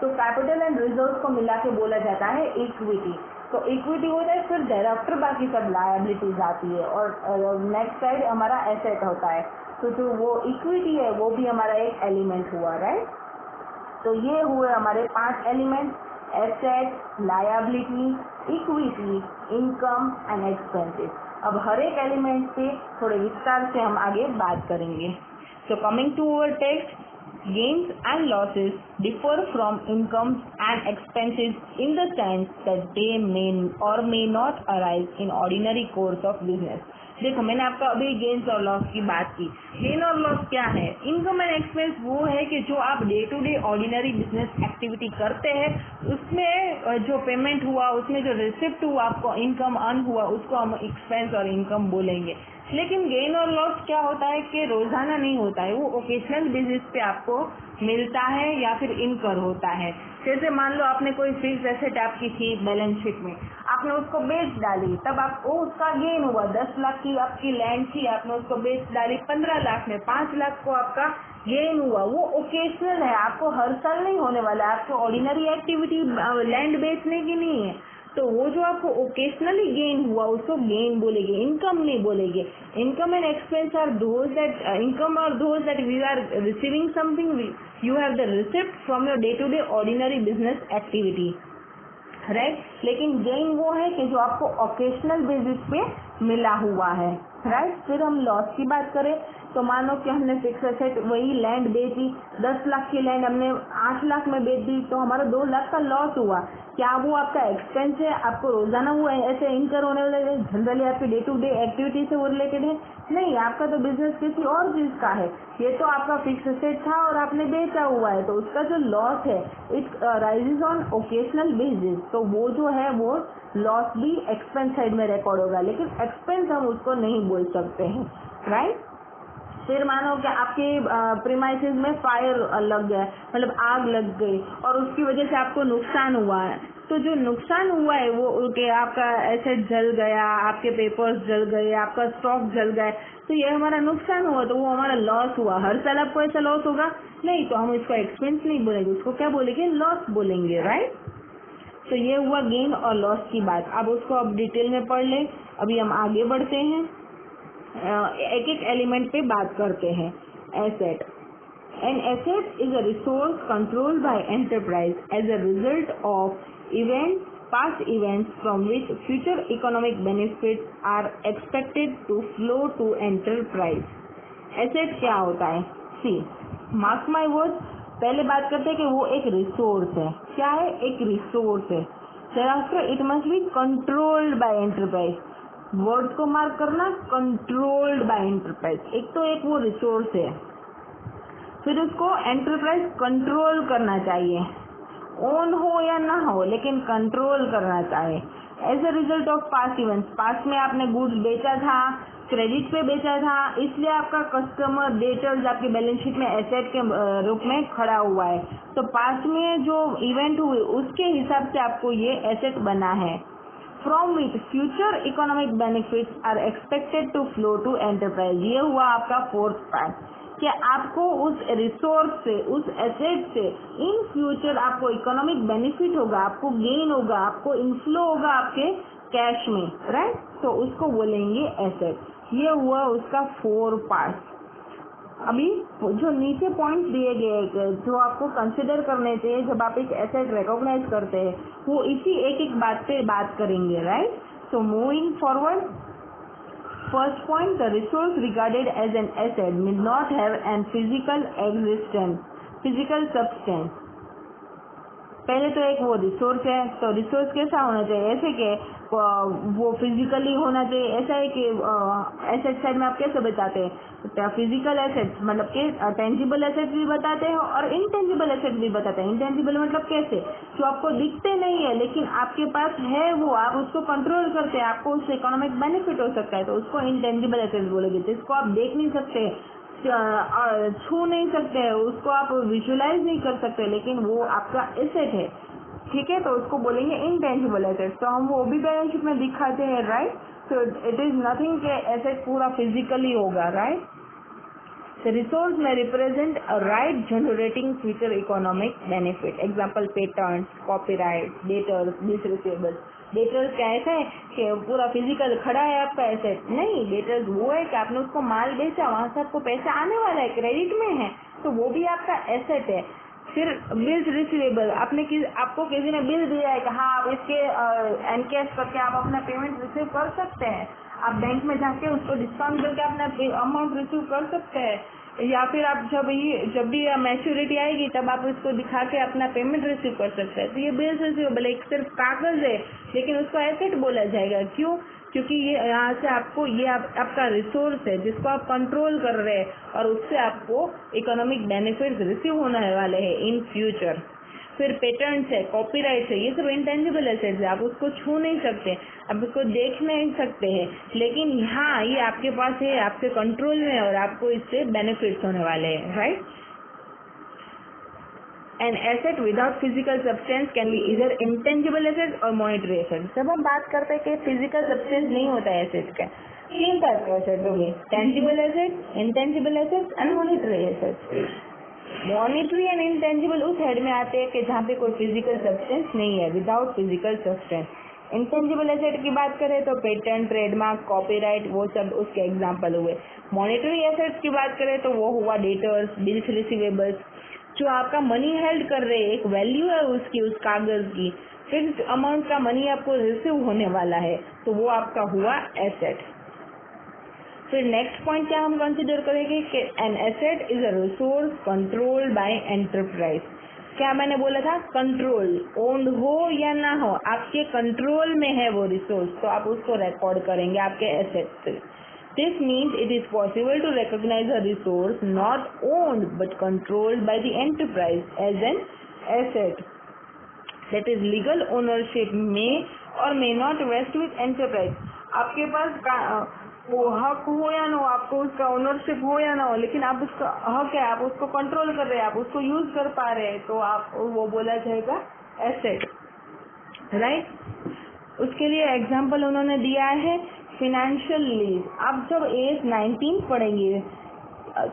तो कैपिटल एंड रिजर्व को मिला के बोला जाता है इक्विटी। तो इक्विटी होता है, फिर देयरआफ्टर बाकी सब लायबिलिटीज आती है और नेक्स्ट साइड हमारा एसेट होता है। तो जो वो इक्विटी है वो भी हमारा एक एलिमेंट हुआ, राइट। तो ये हुए हमारे 5 element, asset, liability, equity, income and expenses. अब हर एक एलिमेंट पे थोड़े विस्तार से हम आगे बात करेंगे। So coming to our text, gains and losses differ from incomes and expenses in the sense that they may or may not arise in ordinary course of business. देखो मैंने आपका अभी गेन्स और लॉस की बात की। गेन और लॉस क्या है? इनकम एंड एक्सपेंस वो है कि जो आप day to day ordinary business activity करते हैं उसमें जो पेमेंट हुआ, उसमें जो रिसिप्ट हुआ, आपको इनकम अर्न हुआ, उसको हम एक्सपेंस और इनकम बोलेंगे। लेकिन गेन और लॉस क्या होता है कि रोजाना नहीं होता है, वो ओकेशनल बेसिस पे आपको मिलता है या फिर इनकर होता है। जैसे मान लो आपने कोई फिक्स एसेट आपकी थी बैलेंस शीट में, आपने उसको बेच डाली, तब आपको उसका गेन हुआ। 10 लाख की आपकी लैंड थी, आपने उसको बेच डाली 15 लाख में, 5 लाख को आपका गेन हुआ। वो ओकेशनल है, आपको हर साल नहीं होने वाला है, आपको ऑर्डिनरी एक्टिविटी लैंड बेचने की नहीं है। तो वो जो आपको ओकेशनली गेन हुआ उसको गेन बोलेंगे, इनकम नहीं बोलेंगे। Income and expense are those that income are those that we are receiving something, you have the receipt from your day to day ordinary business activity, right. लेकिन गेन वो है कि जो आपको ओकेशनल बेसिस पे मिला हुआ है, राइट। फिर हम लॉस की बात करें तो मानो कि हमने फिक्स एसेट वही लैंड बेची, 10 लाख की लैंड हमने 8 लाख में बेच दी, तो हमारा 2 लाख का लॉस हुआ। क्या वो आपका एक्सपेंस है? आपको रोजाना वो ऐसे इनकर होने वाले, जनरली आपकी डे टू डे एक्टिविटी से वो रिलेटेड है? नहीं, आपका तो बिजनेस किसी और चीज का है। ये तो आपका फिक्स एसेट था और आपने बेचा हुआ है, तो उसका जो लॉस है it rises on occasional basis. तो वो जो है वो लॉस भी एक्सपेंस साइड में रिकॉर्ड होगा, लेकिन एक्सपेंस हम उसको नहीं बोल सकते हैं, राइट। फिर मानो कि आपके प्रीमाइसेस में फायर लग गया, मतलब आग लग गई और उसकी वजह से आपको नुकसान हुआ है। तो जो नुकसान हुआ है वो कि आपका एसेट जल गया, आपके पेपर्स जल गए, आपका स्टॉक जल गया, तो ये हमारा नुकसान हुआ, तो वो हमारा लॉस हुआ। हर साल आपको ऐसा लॉस होगा नहीं, तो हम इसको एक्सपेंस नहीं बोलेंगे, उसको क्या बोलेंगे? लॉस बोलेंगे, राइट। तो ये हुआ गेन और लॉस की बात। अब उसको अब डिटेल में पढ़ लें। अभी हम आगे बढ़ते हैं, एक एक एलिमेंट पे बात करते हैं। Asset, an asset is a resource controlled by enterprise as a result of event past events from which future economic benefits are expected to flow to enterprise. Asset क्या होता है? सी, मार्क माय वर्ड्स, पहले बात करते हैं कि वो एक रिसोर्स है। क्या है? एक रिसोर्स है। thereafter it must be controlled by enterprise. Word को मार्क करना, कंट्रोल्ड बाय एंटरप्राइज। एक तो एक वो रिसोर्स है, फिर उसको एंटरप्राइज कंट्रोल करना चाहिए, ओन हो या ना हो लेकिन कंट्रोल करना चाहिए। As a result of past events, past में आपने गुड्स बेचा था, क्रेडिट पे बेचा था, इसलिए आपका कस्टमर डेटर्स आपकी बैलेंस शीट में एसेट के रूप में खड़ा हुआ है। तो पास्ट में जो इवेंट हुए उसके हिसाब से आपको ये एसेट बना है। From which future economic benefits are expected to flow to enterprise, ये हुआ आपका फोर्थ पार्ट कि आपको उस रिसोर्स से, उस एसेट से इन फ्यूचर आपको इकोनॉमिक बेनिफिट होगा, आपको गेन होगा, आपको इनफ्लो होगा आपके कैश में, राइट। तो उसको बोलेंगे एसेट। ये हुआ उसका 4 पार्ट। अभी जो नीचे पॉइंट दिए गए जो आपको कंसिडर करने चाहिए जब आप एक एसेट रिकॉग्नाइज करते हैं, वो इसी एक एक बात पे बात करेंगे, right. So moving forward, first point, the resource regarded as an asset need not have an physical existence, physical substance। पहले तो एक वो रिसोर्स है, तो रिसोर्स कैसा होना चाहिए, ऐसे कि वो फिजिकली होना चाहिए। ऐसा है कि एसेट साइड में आप कैसे बताते हैं, फिजिकल एसेट्स मतलब कि टेंजिबल एसेट्स भी बताते हैं और इनटेंजिबल एसेट्स भी बताते हैं। इनटेंजिबल मतलब कैसे, जो आपको दिखते नहीं है लेकिन आपके पास है, वो आप उसको कंट्रोल करते हैं, आपको उससे इकोनॉमिक बेनिफिट हो सकता है, तो उसको इनटेंजिबल एसेट्स बोलेंगे। जिसको आप देख नहीं सकते, छू नहीं सकते, उसको आप विजुअलाइज नहीं कर सकते, लेकिन वो आपका एसेट है, ठीक है। तो उसको बोलेंगे इनटेंजिबल एसेट। तो हम वो भी बैलेंस शीट में दिखाते हैं, right. So it is nothing के एसेट पूरा फिजिकली होगा, right. The resource may represent a right generating future economic benefit. Example, patents, copyright, debtors, bills receivables. Debtors क्या ऐसा है कि पूरा फिजिकल खड़ा है आपका एसेट नहीं, डेटर्स वो है कि आपने उसको माल बेचा, वहां से आपको पैसा आने वाला है, क्रेडिट में है, तो वो भी आपका एसेट है। फिर बिल्स रिसीवेबल, आपको किसी ने बिल दिया है कि हाँ आप इसके एनकैश करके आप अपना पेमेंट रिसीव कर सकते हैं, आप बैंक में जाके उसको डिस्काउंट करके अपना अमाउंट रिसीव कर सकते हैं, या फिर आप जब भी मैच्योरिटी आएगी तब आप इसको दिखा के अपना पेमेंट रिसीव कर सकते हैं। तो ये बिल्स रिसीवेबल एक सिर्फ कागज है लेकिन उसको एसेट बोला जाएगा। क्यों? क्योंकि ये यहाँ से आपको आपका रिसोर्स है जिसको आप कंट्रोल कर रहे हैं और उससे आपको इकोनॉमिक बेनिफिट्स रिसीव होने वाले हैं इन फ्यूचर। फिर पेटेंट्स है, कॉपीराइट्स है, ये सब इंटेंजिबल एसेट्स है, आप उसको छू नहीं सकते, आप उसको देख नहीं सकते हैं, लेकिन हाँ ये आपके पास है, आपके कंट्रोल में है और आपको इससे बेनिफिट्स होने वाले हैं, right. An asset without physical substance can be इधर इंटेंजिबल एसेट और मॉनिटरी एसेट। जब हम बात करते हैं कि फिजिकल सब्सटेंस नहीं होता है एसेट का, 3 टाइप का एसेट हो गए, tangible asset, intangible asset and monetary asset. Monetary and intangible उस हेड में आते हैं कि जहाँ पे कोई फिजिकल सब्सटेंस नहीं है, without physical substance. Intangible asset की बात करें तो पेटेंट, ट्रेडमार्क, कॉपीराइट, वो सब उसके एग्जांपल हुए। मॉनिटरी एसेट्स की बात करें तो वो हुआ डेटर्स, बिल्स रिसीवेबल्स, जो आपका मनी हेल्ड कर रहे हैं, एक वैल्यू है उसकी, उस कागज की, फिक्स्ड अमाउंट का मनी आपको रिसीव होने वाला है, तो वो आपका हुआ एसेट। फिर नेक्स्ट पॉइंट क्या हम कंसिडर करेंगे कि N asset is a resource controlled by enterprise. क्या मैंने बोला था, कंट्रोल, ओन्ड हो या ना हो, आपके कंट्रोल में है वो रिसोर्स, तो आप उसको रिकॉर्ड करेंगे आपके एसेट से। This means it is possible to recognise a resource not owned but controlled by the enterprise as an asset that is legal ownership में और may not vest with enterprise. आपके पास वो हक हो या ना हो, आपको उसका ओनरशिप हो या ना हो, लेकिन आप उसका हक है, आप उसको कंट्रोल कर रहे हैं, आप उसको यूज कर पा रहे हैं, तो आप वो बोला जाएगा एसेट, राइट। उसके लिए एग्जांपल उन्होंने दिया है फिनेंशियल लीज। आप जब AS 19 पढ़ेंगे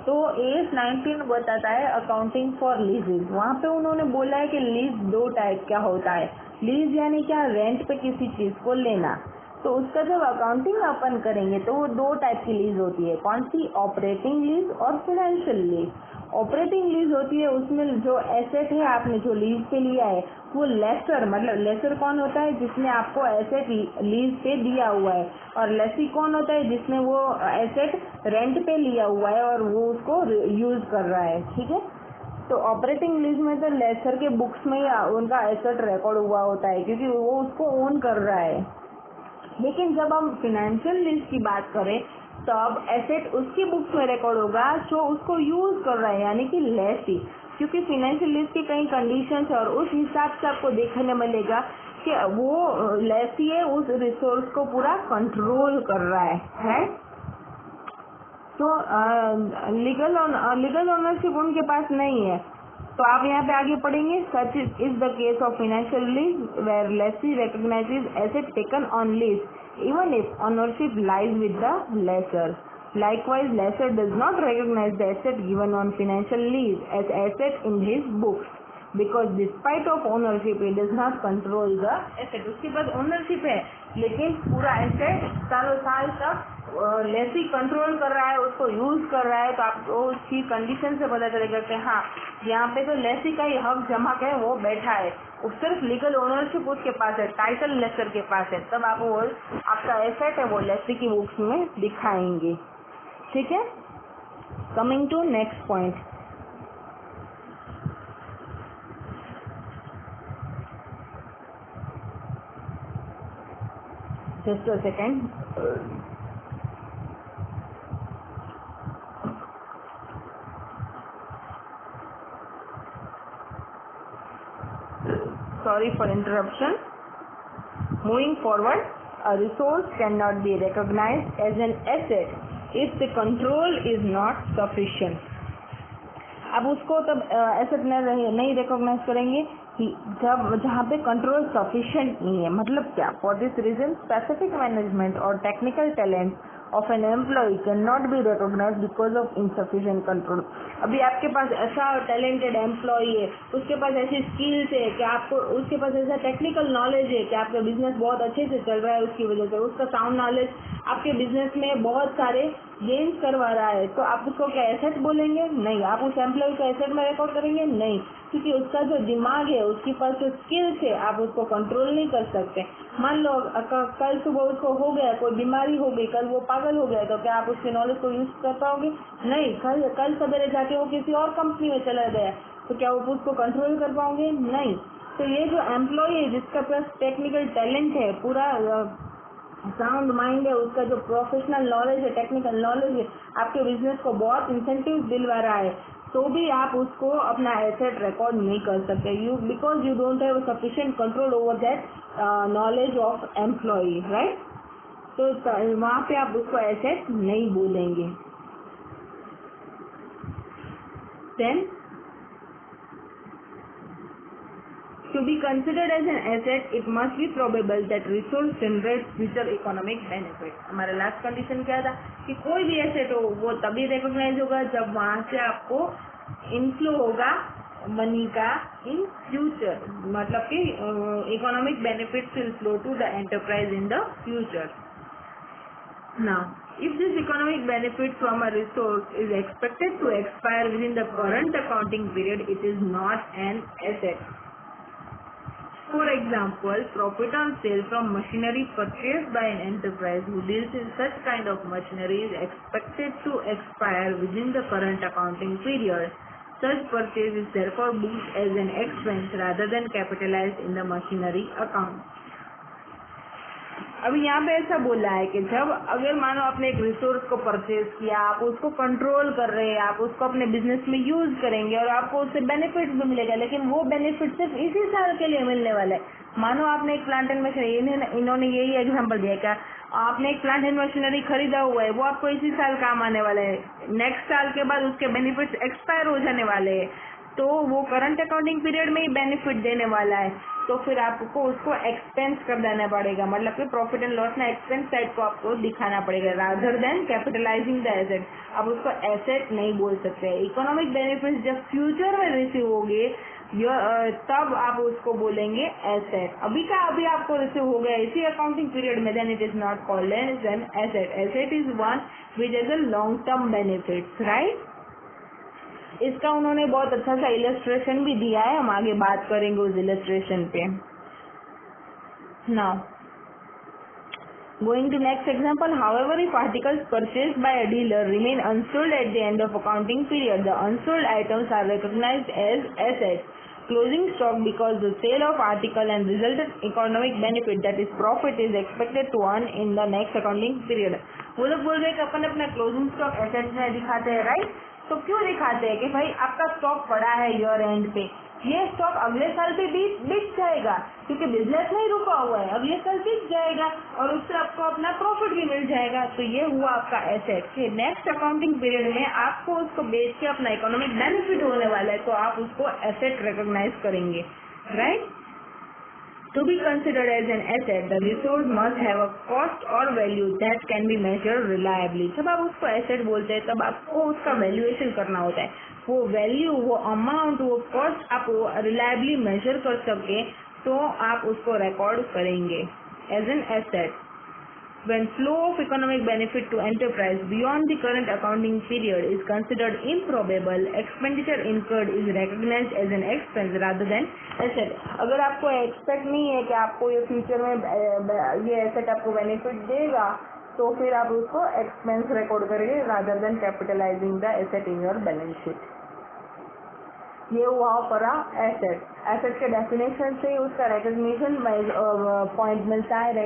तो AS 19 बताता है अकाउंटिंग फॉर लीजेज। वहाँ पे उन्होंने बोला है कि लीज 2 टाइप का होता है। लीज यानी क्या, रेंट पे किसी चीज को लेना। तो उसका जब अकाउंटिंग अपन करेंगे तो वो 2 टाइप की लीज होती है। कौन सी? ऑपरेटिंग लीज और फाइनेंशियल लीज। ऑपरेटिंग लीज होती है उसमें जो एसेट है आपने जो लीज पे लिया है वो लेसर, मतलब लेसर कौन होता है, जिसने आपको एसेट लीज पे दिया हुआ है, और लेसी कौन होता है, जिसने वो एसेट रेंट पे लिया हुआ है और वो उसको यूज कर रहा है, ठीक है। तो ऑपरेटिंग लीज में तो लेसर के बुक्स में उनका एसेट रिकॉर्ड हुआ होता है क्योंकि वो उसको ओन कर रहा है। लेकिन जब हम फिनेंशियल लीज की बात करें तब एसेट उसकी बुक्स में रिकॉर्ड होगा जो उसको यूज कर रहा है, यानी कि लेसी। क्योंकि फिनेंशियल लीज की कई कंडीशंस है और उस हिसाब से आपको देखने मिलेगा उसके वो लेसी है उस रिसोर्स को पूरा कंट्रोल कर रहा है। तो लीगल ओनरशिप उनके पास नहीं है। तो आप यहाँ पे आगे पढ़ेंगे, such is the case of financial lease where lessee recognises asset taken on lease even if ownership lies with the lessor. Likewise, lessor does not recognize the asset given on financial lease as asset in his books because despite of ownership he does not control the asset। उसके पास ओनरशिप है लेकिन पूरा एसेट सालों साल तक लेसी कंट्रोल कर रहा है, उसको यूज कर रहा है। तो आपको उसकी कंडीशन से पता चलेगा कि हाँ यहाँ पे तो लेसी का ही हक जमा है वो बैठा है, सिर्फ लीगल ओनरशिप उसके पास है, टाइटल लेसर के पास है। तब आप वो आपका एसेट है वो लेसी की बुक्स में दिखाएंगे। ठीक है, coming to next point. Just a second. Sorry for interruption. Moving forward, a resource cannot be recognized as an asset if the control is not sufficient। अब उसको तब एसेट नहीं रिकॉग्नाइज करेंगे जब जहाँ पे कंट्रोल सफिशिएंट नहीं है। मतलब क्या? For this reason specific management और technical talent of an employee cannot be recognised because of insufficient control. अभी आपके पास ऐसा टैलेंटेड एम्प्लॉय है, उसके पास ऐसी स्किल्स है कि आपको, उसके पास ऐसा टेक्निकल नॉलेज है कि आपका बिजनेस बहुत अच्छे से चल रहा है, उसकी वजह से उसका साउंड नॉलेज आपके बिजनेस में बहुत सारे गेन्स करवा रहा है। तो आप उसको क्या एसेट बोलेंगे? नहीं। आप उस एम्प्लॉय को एसेट में रिकॉर्ड करेंगे? नहीं, क्योंकि उसका जो दिमाग है, उसके पास जो स्किल्स है, आप उसको कंट्रोल नहीं कर सकते। मान लो कल सुबह उसको हो गया, कोई बीमारी हो गई, कल वो पागल हो गया, तो क्या आप उसके नॉलेज को यूज कर पाओगे? नहीं। कल सवेरे जाके वो किसी और कंपनी में चला गया, तो क्या वो उसको कंट्रोल कर पाओगे? नहीं। तो ये जो एम्प्लॉय है जिसका पास टेक्निकल टैलेंट है, पूरा साउंड माइंड है, उसका जो प्रोफेशनल नॉलेज है, टेक्निकल नॉलेज है, आपके बिजनेस को बहुत इंसेंटिव दिलवा रहा है, तो भी आप उसको अपना एसेट रिकॉर्ड नहीं कर सकते, because you don't have sufficient control over that knowledge of employ, right. तो वहाँ पे आप उसको एसेट नहीं बोलेंगे। Then to be considered as an asset, it must be probable that resource generates future economic benefit। हमारा लास्ट कंडीशन क्या था कि कोई भी एसेट हो वो तभी रिकॉग्नाइज होगा जब वहाँ से आपको इनफ्लो होगा मनी का इन फ्यूचर, मतलब कि economic benefits will flow to the enterprise in the future. Now, if this economic benefit from a resource is expected to expire within the current accounting period, it is not an asset। For example, profit on sale from machinery purchased by an enterprise who deals in such kind of machinery is expected to expire within the current accounting period. Such purchase is therefore booked as an expense rather than capitalized in the machinery account। अभी यहाँ पे ऐसा बोला है कि जब अगर मानो आपने एक रिसोर्स को परचेज किया, आप उसको कंट्रोल कर रहे हैं, आप उसको अपने बिजनेस में यूज करेंगे और आपको उससे बेनिफिट भी मिलेगा, लेकिन वो बेनिफिट सिर्फ इसी साल के लिए मिलने वाला है। मानो आपने एक प्लांट एंड मशीनरी, इन्होंने यही एग्जांपल दिया, क्या आपने एक प्लांट एंड मशीनरी खरीदा हुआ है, वो आपको इसी साल काम आने वाला है, नेक्स्ट साल के बाद उसके बेनिफिट एक्सपायर हो जाने वाले हैं, तो वो करंट अकाउंटिंग पीरियड में ही बेनिफिट देने वाला है, तो फिर आपको उसको एक्सपेंस कर देना पड़ेगा, मतलब कि प्रॉफिट एंड लॉस में एक्सपेंस साइड को आपको दिखाना पड़ेगा rather than capitalising the asset. अब उसको एसेट नहीं बोल सकते। इकोनॉमिक बेनिफिट जब फ्यूचर में रिसीव होगे तब आप उसको बोलेंगे एसेट। अभी आपको रिसीव हो गया इसी अकाउंटिंग पीरियड में, then it is not called an asset. Asset is one which is a long term benefit, right. इसका उन्होंने बहुत अच्छा सा इलस्ट्रेशन भी दिया है, हम आगे बात करेंगे उस इलस्ट्रेशन पे। Now going to next example, however if articles purchased by a dealer remain unsold at the end of accounting period, the unsold items are recognised as assets. Closing stock because the sale of article and resultant economic benefit, that is profit, is expected to earn in the next accounting period। वो लोग बोल रहे हैं कि अपन अपना क्लोजिंग स्टॉक एसेट में दिखाते हैं, राइट। तो क्यों दिखाते हैं कि भाई आपका स्टॉक पड़ा है ईयर एंड पे, ये स्टॉक अगले साल पे बिक जाएगा। जाएगा, क्योंकि बिजनेस नहीं रुका हुआ है, अब ये कल बिक जाएगा और उससे आपको अपना प्रॉफिट भी मिल जाएगा। तो ये हुआ आपका एसेट। फिर नेक्स्ट अकाउंटिंग पीरियड में आपको उसको बेच के अपना इकोनॉमिक बेनिफिट होने वाला है, तो आप उसको एसेट रिकॉग्नाइज करेंगे, right. To be considered as an asset, the resource must have a cost or value that can be measured reliably. जब आप उसको एसेट बोलते हैं तब आपको उसका वैल्यूएशन करना होता है। वो वैल्यू, वो अमाउंट, वो कॉस्ट आप रिलायबली मेजर कर सके तो आप उसको रिकॉर्ड करेंगे as an asset. When flow of economic benefit to enterprise beyond the current accounting period is considered improbable, expenditure incurred is recognized as an expense rather than asset. अगर आपको एक्सपेक्ट नहीं है कि आपको ये फ्यूचर में ये एसेट आपको बेनिफिट देगा, तो फिर आप उसको एक्सपेंस रिकॉर्ड करेंगे rather than capitalizing the asset in your balance sheet. ये हुआ पड़ा एसेट। एसेट के डेफिनेशन से उसका रिकॉग्निशन पॉइंट मिलता है।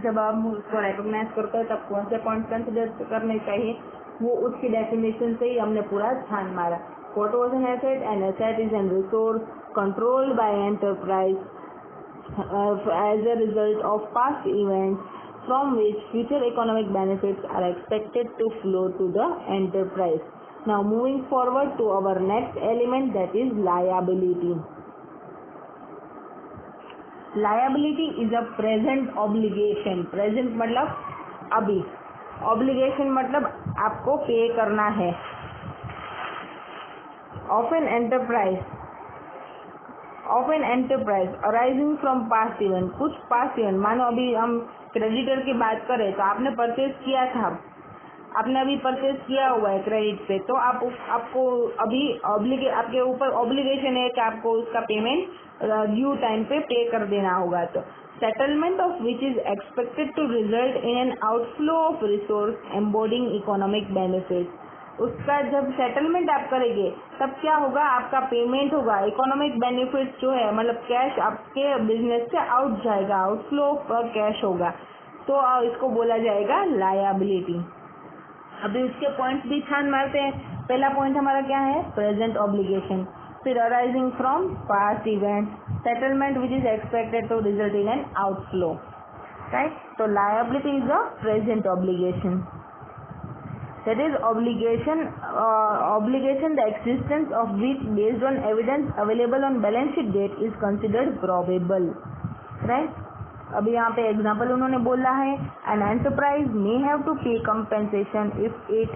जब आप उसको रिकॉग्नाइज करते हैं तब कौन से पॉइंट कंसिडर करने चाहिए, वो उसकी डेफिनेशन से ही हमने पूरा ध्यान मारा। What was an asset? An asset is an resource controlled by enterprise as a result of past events from which future economic benefits are expected to flow to the enterprise. Now moving forward to our next element, that is liability. Liability is a present obligation. Present मतलब अभी, obligation मतलब आपको पे करना है। Of an enterprise arising from past event. कुछ past event, मानो अभी हम क्रेडिटर की बात करें तो आपने परचेज किया था, आपने अभी परचेज किया हुआ है क्रेडिट पे, तो आपको अभी आपके ऊपर ऑब्लिगेशन है कि आपको उसका पेमेंट ड्यू टाइम पे पे कर देना होगा। तो settlement of which is expected to result in an outflow of resource embodying economic benefit. उसका जब सेटलमेंट आप करेंगे तब क्या होगा, आपका पेमेंट होगा, इकोनॉमिक बेनिफिट जो है मतलब कैश आपके बिजनेस से आउट जाएगा, आउटफ्लो ऑफ कैश होगा, तो इसको बोला जाएगा लायबिलिटी। अभी उसके पॉइंट्स भी ध्यान मारते हैं। पहला पॉइंट हमारा क्या है? Present obligation. फिर arising from past event, settlement which is expected to result in an outflow, right. तो liability is a present obligation. That is obligation the existence of which based on evidence available on balance sheet date is considered probable, right? अभी यहाँ पे एग्जाम्पल उन्होंने बोला है, an enterprise may have to pay compensation if it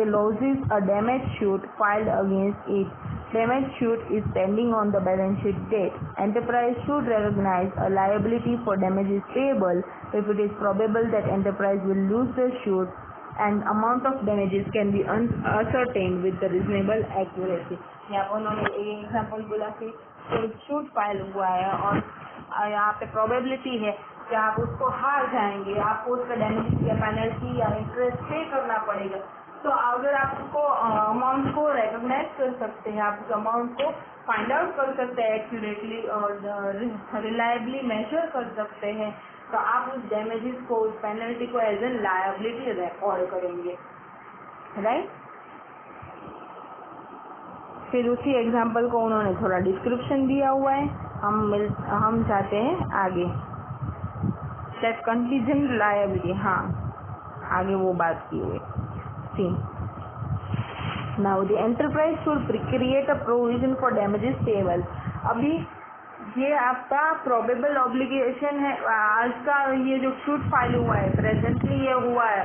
loses a damage suit filed against it. Damage suit is pending on the balance sheet date. Enterprise should recognize a liability for damages payable if it is probable that enterprise will lose the suit and amount of damages can be ascertained with the reasonable accuracy. यहाँ पर उन्होंने एक एग्जाम्पल बोला कि शूट फाइल हुआ है और यहाँ पे प्रोबेबिलिटी है कि आप उसको हार जाएंगे, आपको उसका डैमेज या पेनल्टी या इंटरेस्ट पे करना पड़ेगा। तो अगर आप उसको अमाउंट को रिकॉग्नाइज कर सकते हैं, आप उस अमाउंट को फाइंड आउट कर सकते हैं एक्यूरेटली और रिलायबली मेजर कर सकते हैं, तो आप उस डैमेजेस को, उस पेनल्टी को एज एन लायबिलिटी रिकॉर्ड करेंगे, राइट। फिर उसी एग्जाम्पल को उन्होंने थोड़ा डिस्क्रिप्शन दिया हुआ है, हम जाते हैं आगे। दैट कंटीजेंट लायबिलिटी, हाँ आगे वो बात की हुई। See, now the enterprise should create a provision for damages payable. अभी ये आपका प्रोबेबल ऑब्लिगेशन है। आज का ये जो शूट फाइल हुआ है, प्रेजेंटली ये हुआ है,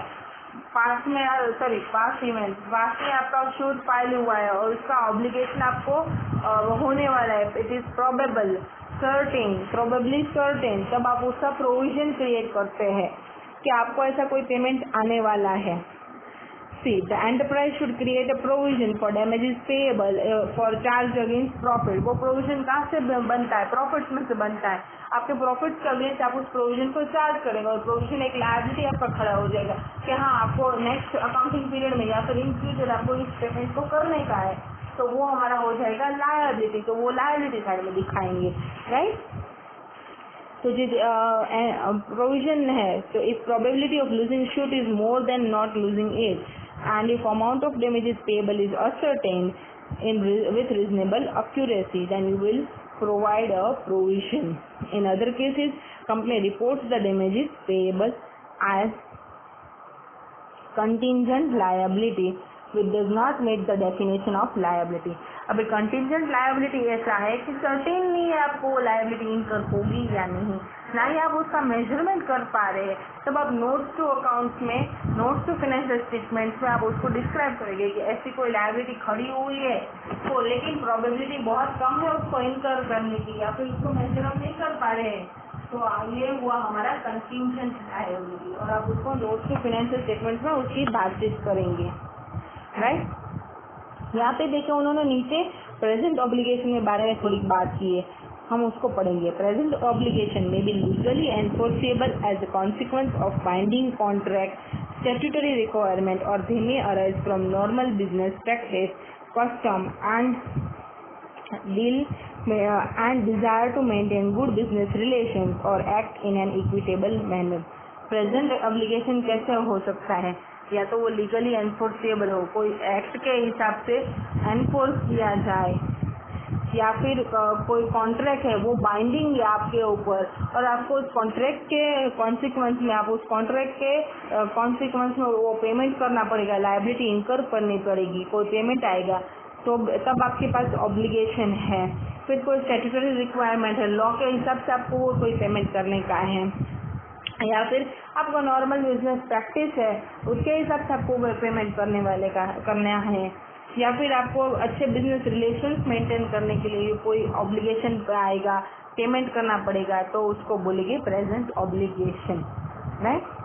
पास्ट में पास्ट इवेंट, पास्ट में आपका शूट फाइल हुआ है और उसका ऑब्लिगेशन आपको होने वाला है। It is probable, certain, probably certain, तब आप उसका प्रोविजन क्रिएट करते हैं कि आपको ऐसा कोई पेमेंट आने वाला है। See, the enterprise should create a provision for damages payable for charge against profit. वो प्रोविजन कहाँ से बनता है? प्रॉफिट्स में से बनता है। आपके प्रॉफिट्स के अगेंस्ट आप उस प्रोविजन को चार्ज करेंगे और प्रोविजन एक लायबिलिटी आपका खड़ा हो जाएगा कि हाँ आपको नेक्स्ट अकाउंटिंग पीरियड में या फिर इन फ्यूचर आपको इस पेमेंट को करने का है, तो वो हमारा हो जाएगा लायबिलिटी। तो वो लायबिलिटी साइड में दिखाएंगे, राइट। तो जो प्रोविजन है, तो if probability of losing shoot is more than not losing it and if amount of damages payable is ascertained with reasonable accuracy, then you will provide a provision. In other cases, company reports the damages payable as contingent liability which does not meet the definition of liability. अभी contingent liability ऐसा है कि सर्टेन नहीं है आपको वो liability incur होगी या नहीं, ना ही आप उसका मेजरमेंट कर पा रहे हैं, तब आप नोट्स टू अकाउंट्स में, नोट्स टू फाइनेंशियल स्टेटमेंट्स में आप उसको डिस्क्राइब करेंगे कि ऐसी कोई लायबिलिटी खड़ी हुई है तो लेकिन प्रोबेबिलिटी बहुत कम है उसको इनकर करने की, या फिर उसको मेजर हम नहीं कर पा रहे हैं, तो ये हुआ हमारा कंटिंजेंट लायबिलिटी, और आप उसको नोट्स टू फाइनेंशियल स्टेटमेंट्स में उसकी बातचीत करेंगे। राइट, यहाँ पे देखे उन्होंने नीचे प्रेजेंट ऑब्लिगेशन के बारे में थोड़ी बात की है, हम उसको पढ़ेंगे। Present obligation may be legally enforceable as a consequence of binding contract, statutory requirement और they may arise from normal business practice, custom and deal and desire to maintain good business relations or act in an equitable manner। Present obligation कैसे हो सकता है, या तो वो लीगली एनफोर्सेबल हो, कोई एक्ट के हिसाब से एनफोर्स किया जाए, या फिर कोई कॉन्ट्रैक्ट है वो बाइंडिंग है आपके ऊपर और आपको उस कॉन्ट्रैक्ट के कॉन्सिक्वेंस में, आप उस कॉन्ट्रैक्ट के कॉन्सिक्वेंस में वो पेमेंट करना पड़ेगा, लायबिलिटी इनकर करनी पड़ेगी, कोई पेमेंट आएगा तो तब आपके पास ऑब्लिगेशन है। फिर कोई स्टैट्यूटरी रिक्वायरमेंट है, लॉ के हिसाब से आपको वो कोई पेमेंट करने का है, या फिर आपको नॉर्मल बिजनेस प्रैक्टिस है उसके हिसाब से आपको पेमेंट करना है, या फिर आपको अच्छे बिजनेस रिलेशंस मेंटेन करने के लिए कोई ऑब्लिगेशन आएगा, पेमेंट करना पड़ेगा, तो उसको बोलेंगे present obligation. Right,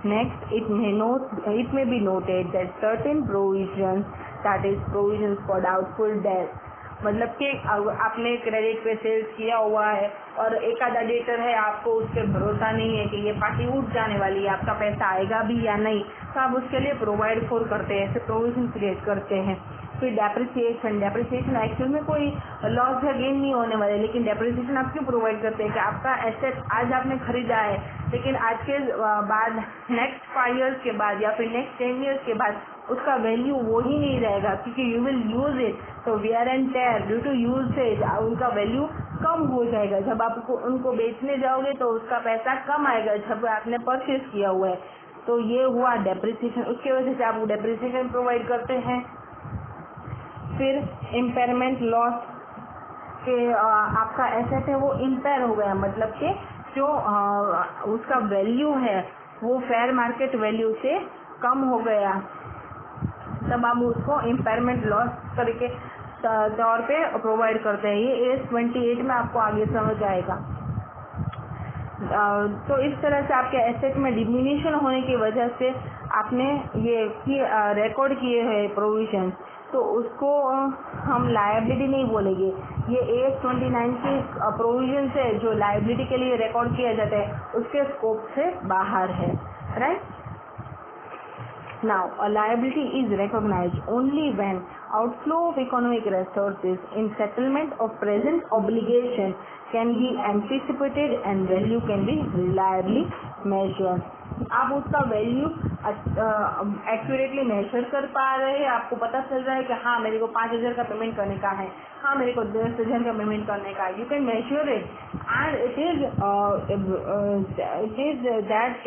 next it may be noted that certain provisions, that is provisions for doubtful debt, मतलब कि आपने क्रेडिट पे सेल्स किया हुआ है और एक आधा डेटर है, आपको उस पर भरोसा नहीं है कि ये पार्टी उठ जाने वाली है, आपका पैसा आएगा भी या नहीं, तो आप उसके लिए प्रोवाइड फॉर करते हैं, ऐसे प्रोविजन क्रिएट करते हैं। फिर डेप्रिसिएशन एक्चुअल में कोई लॉस या गेन नहीं होने वाले, लेकिन डेप्रिसिएशन आप क्यों प्रोवाइड करते हैं कि आपका एसेट आज आपने खरीदा है, लेकिन आज के बाद नेक्स्ट 5 years के बाद या फिर नेक्स्ट 10 years के बाद उसका वैल्यू वो ही नहीं रहेगा, क्योंकि यू विल यूज इट, तो wear and tear due to usage उनका वैल्यू कम हो जाएगा। जब आप उनको बेचने जाओगे तो उसका पैसा कम आएगा जब आपने परचेज किया हुआ है, तो ये हुआ डेप्रिसिएशन, उसके वजह से आप डेप्रिसिएशन प्रोवाइड करते हैं। फिर इम्पेयरमेंट लॉस के आपका एसेट है वो इम्पेयर हो गया, मतलब कि जो उसका वैल्यू है वो फेयर मार्केट वैल्यू से कम हो गया, तब आप उसको इम्पेयरमेंट लॉस करके तौर पे प्रोवाइड करते हैं। ये AS 28 में आपको आगे समझ आएगा। तो इस तरह से आपके एसेट में डिमिनिशन होने की वजह से आपने ये रिकॉर्ड किए हैं प्रोविजन, तो उसको हम लायबिलिटी नहीं बोलेंगे। ये AS 29 के प्रोविजन से जो लायबिलिटी के लिए रिकॉर्ड किया जाता है उसके स्कोप से बाहर है। Right, now a liability is recognized only when outflow of economic resources in settlement of present obligation can be anticipated and value can be reliably measured। आप उसका वैल्यू एक्यूरेटली मेजर कर पा रहे हैं, आपको पता चल रहा है कि हाँ मेरे को 5,000 का पेमेंट करने का है, हाँ मेरे को 10,000 का पेमेंट करने का है, you can measure it and it is that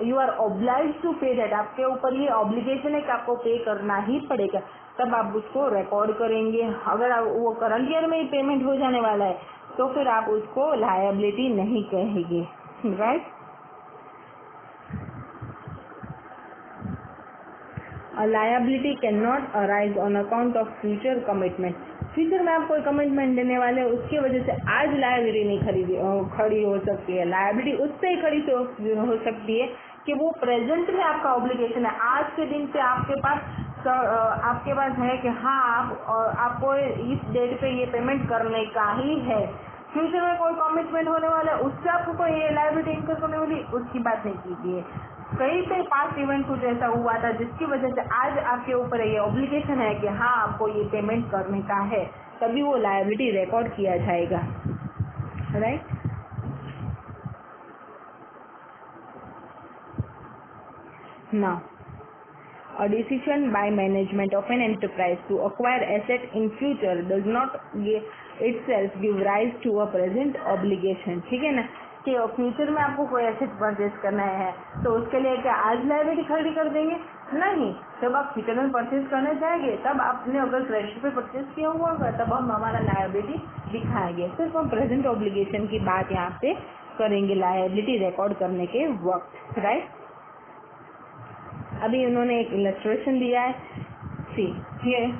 you are obliged to pay that, आपके ऊपर ये ऑब्लिगेशन है कि आपको पे करना ही पड़ेगा, तब आप उसको रिकॉर्ड करेंगे। अगर वो करंट ईयर में ही पेमेंट हो जाने वाला है तो फिर आप उसको लायबिलिटी नहीं कहेंगे। Right, A liability cannot arise on account of future commitment। Future में आप कोई कमिटमेंट देने वाले हैं उसकी वजह से आज लायबिलिटी नहीं खड़ी हो सकती है। लायबिलिटी उससे ही खड़ी हो सकती है कि वो प्रेजेंट में आपका ऑब्लिगेशन है, आज के दिन से आपके पास है कि हाँ आपको इस डेट पे ये पेमेंट करने का ही है। फ्यूचर में कोई कमिटमेंट होने वाला है उससे आपको कोई लायबिलिटी इनकम करने वाली उसकी बात नहीं कीजिए। कहीं पे पास्ट इवेंट कुछ ऐसा हुआ था जिसकी वजह से आज आपके ऊपर ये ऑब्लिगेशन है कि हाँ आपको ये पेमेंट करने का है, तभी वो लायबिलिटी रिकॉर्ड किया जाएगा। Right, now a decision by management of an enterprise to acquire asset in future does not itself give rise to a present obligation। ठीक है ना, कि फ्यूचर में आपको कोई एसेट परचेज करना है तो उसके लिए क्या आज लायबिलिटी खड़ी कर देंगे? नहीं, जब आप फ्यूचर में परचेज करना चाहेंगे तब आपने अगर क्रेडिट पे परचेज किया हुआ होगा तब हम हमारा लायबिलिटी दिखाएंगे। सिर्फ हम प्रेजेंट ऑब्लिगेशन की बात यहाँ पे करेंगे लायबिलिटी रिकॉर्ड करने के वक्त, राइट। अभी उन्होंने एक इलस्ट्रेशन दिया है, see here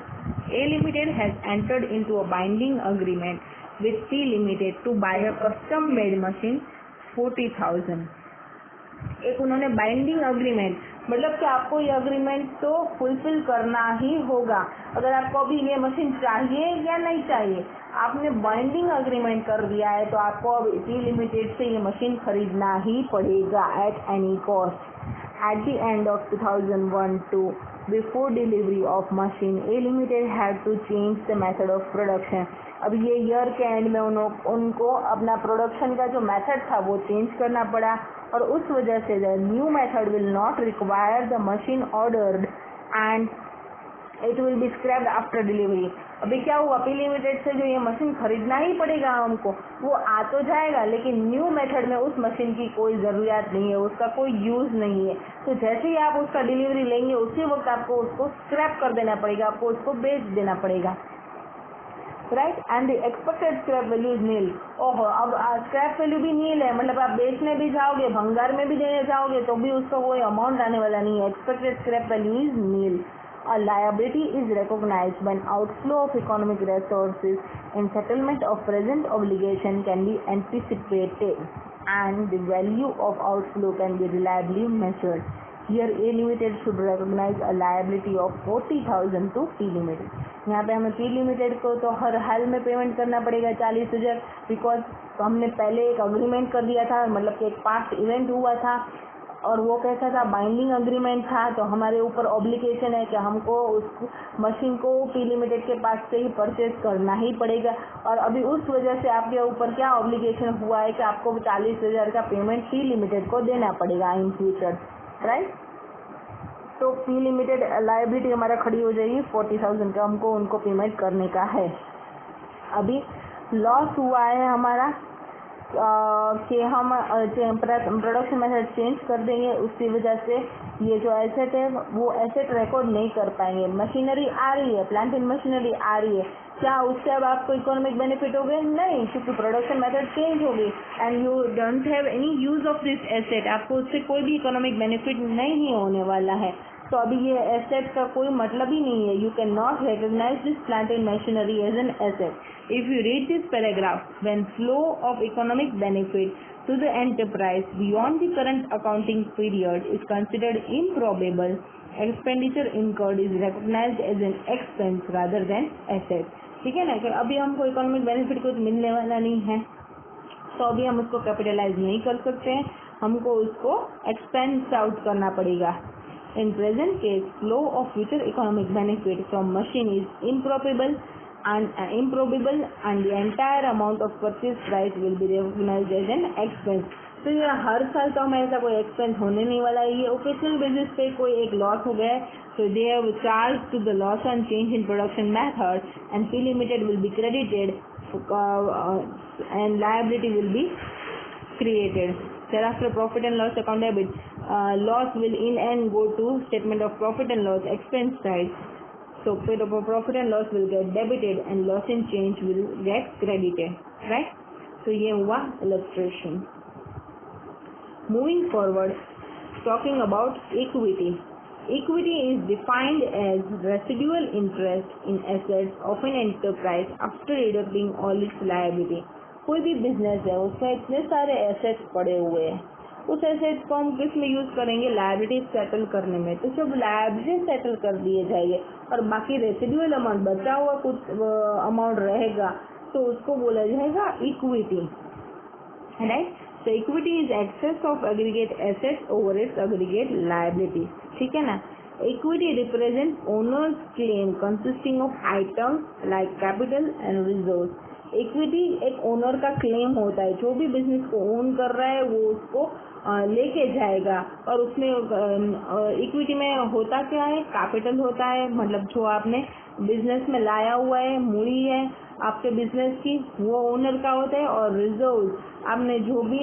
A Limited has entered into a binding agreement with C Limited to buy a custom made machine 40,000। एक उन्होंने बाइंडिंग अग्रीमेंट, मतलब कि आपको ये अग्रीमेंट तो फुलफिल करना ही होगा। अगर आपको अभी ये मशीन चाहिए या नहीं चाहिए, आपने बाइंडिंग अग्रीमेंट कर दिया है तो आपको अब सी लिमिटेड से ये मशीन खरीदना ही पड़ेगा at any cost. At the end of 2001-2, before delivery of machine, A Limited had to change the method of production। अब ये ईयर के एंड में उनको अपना प्रोडक्शन का जो मेथड था वो चेंज करना पड़ा और उस वजह से the new method will not require the machine ordered and it will B scraped after delivery. अभी क्या हुआ, पी लिमिटेड से जो ये मशीन खरीदना ही पड़ेगा हमको, वो आ तो जाएगा लेकिन न्यू मेथड में उस मशीन की कोई ज़रूरत नहीं है, उसका कोई यूज़ नहीं है। तो जैसे ही आप उसका डिलीवरी लेंगे उसी वक्त आपको उसको स्क्रैप कर देना पड़ेगा, आपको उसको बेच देना पड़ेगा, right. And the expected scrap value is nil. ओहो, अब स्क्रैप वैल्यू भी नील है, मतलब आप बेचने भी जाओगे, भंगार में भी देने जाओगे तो भी उसका कोई अमाउंट आने वाला नहीं है। Expected scrap value is nil. A liability is recognized when outflow of economic resources in settlement of present obligation can be anticipated and the value of outflow can be reliably measured। Here A Limited should recognize a liability of 40,000 to P Limited। यहाँ पे हमें P Limited को तो हर हाल में पेमेंट करना पड़ेगा 40,000, बिकॉज हमने पहले एक अग्रीमेंट कर दिया था, मतलब कि एक पास्ट इवेंट हुआ था और वो कैसा था, बाइंडिंग अग्रीमेंट था। तो हमारे ऊपर ऑब्लिगेशन है कि हमको उस मशीन को पी लिमिटेड के पास से ही परचेज करना ही पड़ेगा और अभी उस वजह से आपके ऊपर क्या ऑब्लिगेशन हुआ है कि आपको 40,000 का पेमेंट पी लिमिटेड को देना पड़ेगा इन फ्यूचर, राइट। तो पी लिमिटेड लायबिलिटी हमारा खड़ी हो जाएगी 40,000 का, हमको उनको पेमेंट करने का है। अभी लॉस हुआ है हमारा कि हम प्रोडक्शन मेथड चेंज कर देंगे, उसकी वजह से ये जो एसेट है वो एसेट रिकॉर्ड नहीं कर पाएंगे। मशीनरी आ रही है, प्लांट एंड मशीनरी आ रही है, क्या उससे अब आपको इकोनॉमिक बेनिफिट हो गए? नहीं, क्योंकि प्रोडक्शन मेथड चेंज हो गई and you don't have any use of this asset. आपको उससे कोई भी इकोनॉमिक बेनिफिट नहीं होने वाला है, तो अभी ये एसेट का कोई मतलब ही नहीं है। You can not recognise this plant and machinery as an asset. If you read this paragraph, when flow of economic benefit to the enterprise beyond the current accounting period is considered improbable, expenditure incurred is recognized as an expense rather than asset। ठीक है ना, कि अभी हमको इकोनॉमिक बेनिफिट कुछ मिलने वाला नहीं है तो अभी हम उसको कैपिटलाइज नहीं कर सकते हैं, हमको उसको एक्सपेंस आउट करना पड़ेगा। In present case, flow of future economic benefit from machine is improbable and the entire amount of purchase price will be recognized as an expense। तो ये हर साल तो हमें ऐसा कोई एक्सपेंस होने नहीं वाला है, ये ओकेशनल बेसिस पे कोई एक लॉस हो गया है तो they have charge to the loss on change in production method and P limited will be credited and liability will be created। Thereafter profit and loss account debit, loss will in end go to statement of profit and loss expense side। So profit and loss will get debited and loss in change will get credited, right। So ये हुआ illustration। Moving forward, talking about equity। Equity is defined as residual interest in assets of an enterprise after deducting all its liability। कोई भी बिजनेस है उसमें इतने सारे एसेट्स पड़े हुए हैं, उस एसेट्स को हम किस में यूज करेंगे? लायबिलिटी सेटल करने में। तो जब लायबिलिटी सेटल कर दिए जाएंगे और बाकी रेसिडुअल अमाउंट बचा हुआ कुछ अमाउंट रहेगा तो उसको बोला जाएगा इक्विटी, राइट। तो equity is excess of aggregate assets over its aggregate liability. ठीक है ना। Equity represent owners claim consisting of items like capital and reserve. Equity एक ओनर का क्लेम होता है, जो भी बिजनेस को ओन कर रहा है वो उसको लेके जाएगा। और उसमें इक्विटी में होता क्या है, कैपिटल होता है, मतलब जो आपने बिजनेस में लाया हुआ है, मूड़ी है आपके बिजनेस की, वो ओनर का होता है। और रिजर्व आपने जो भी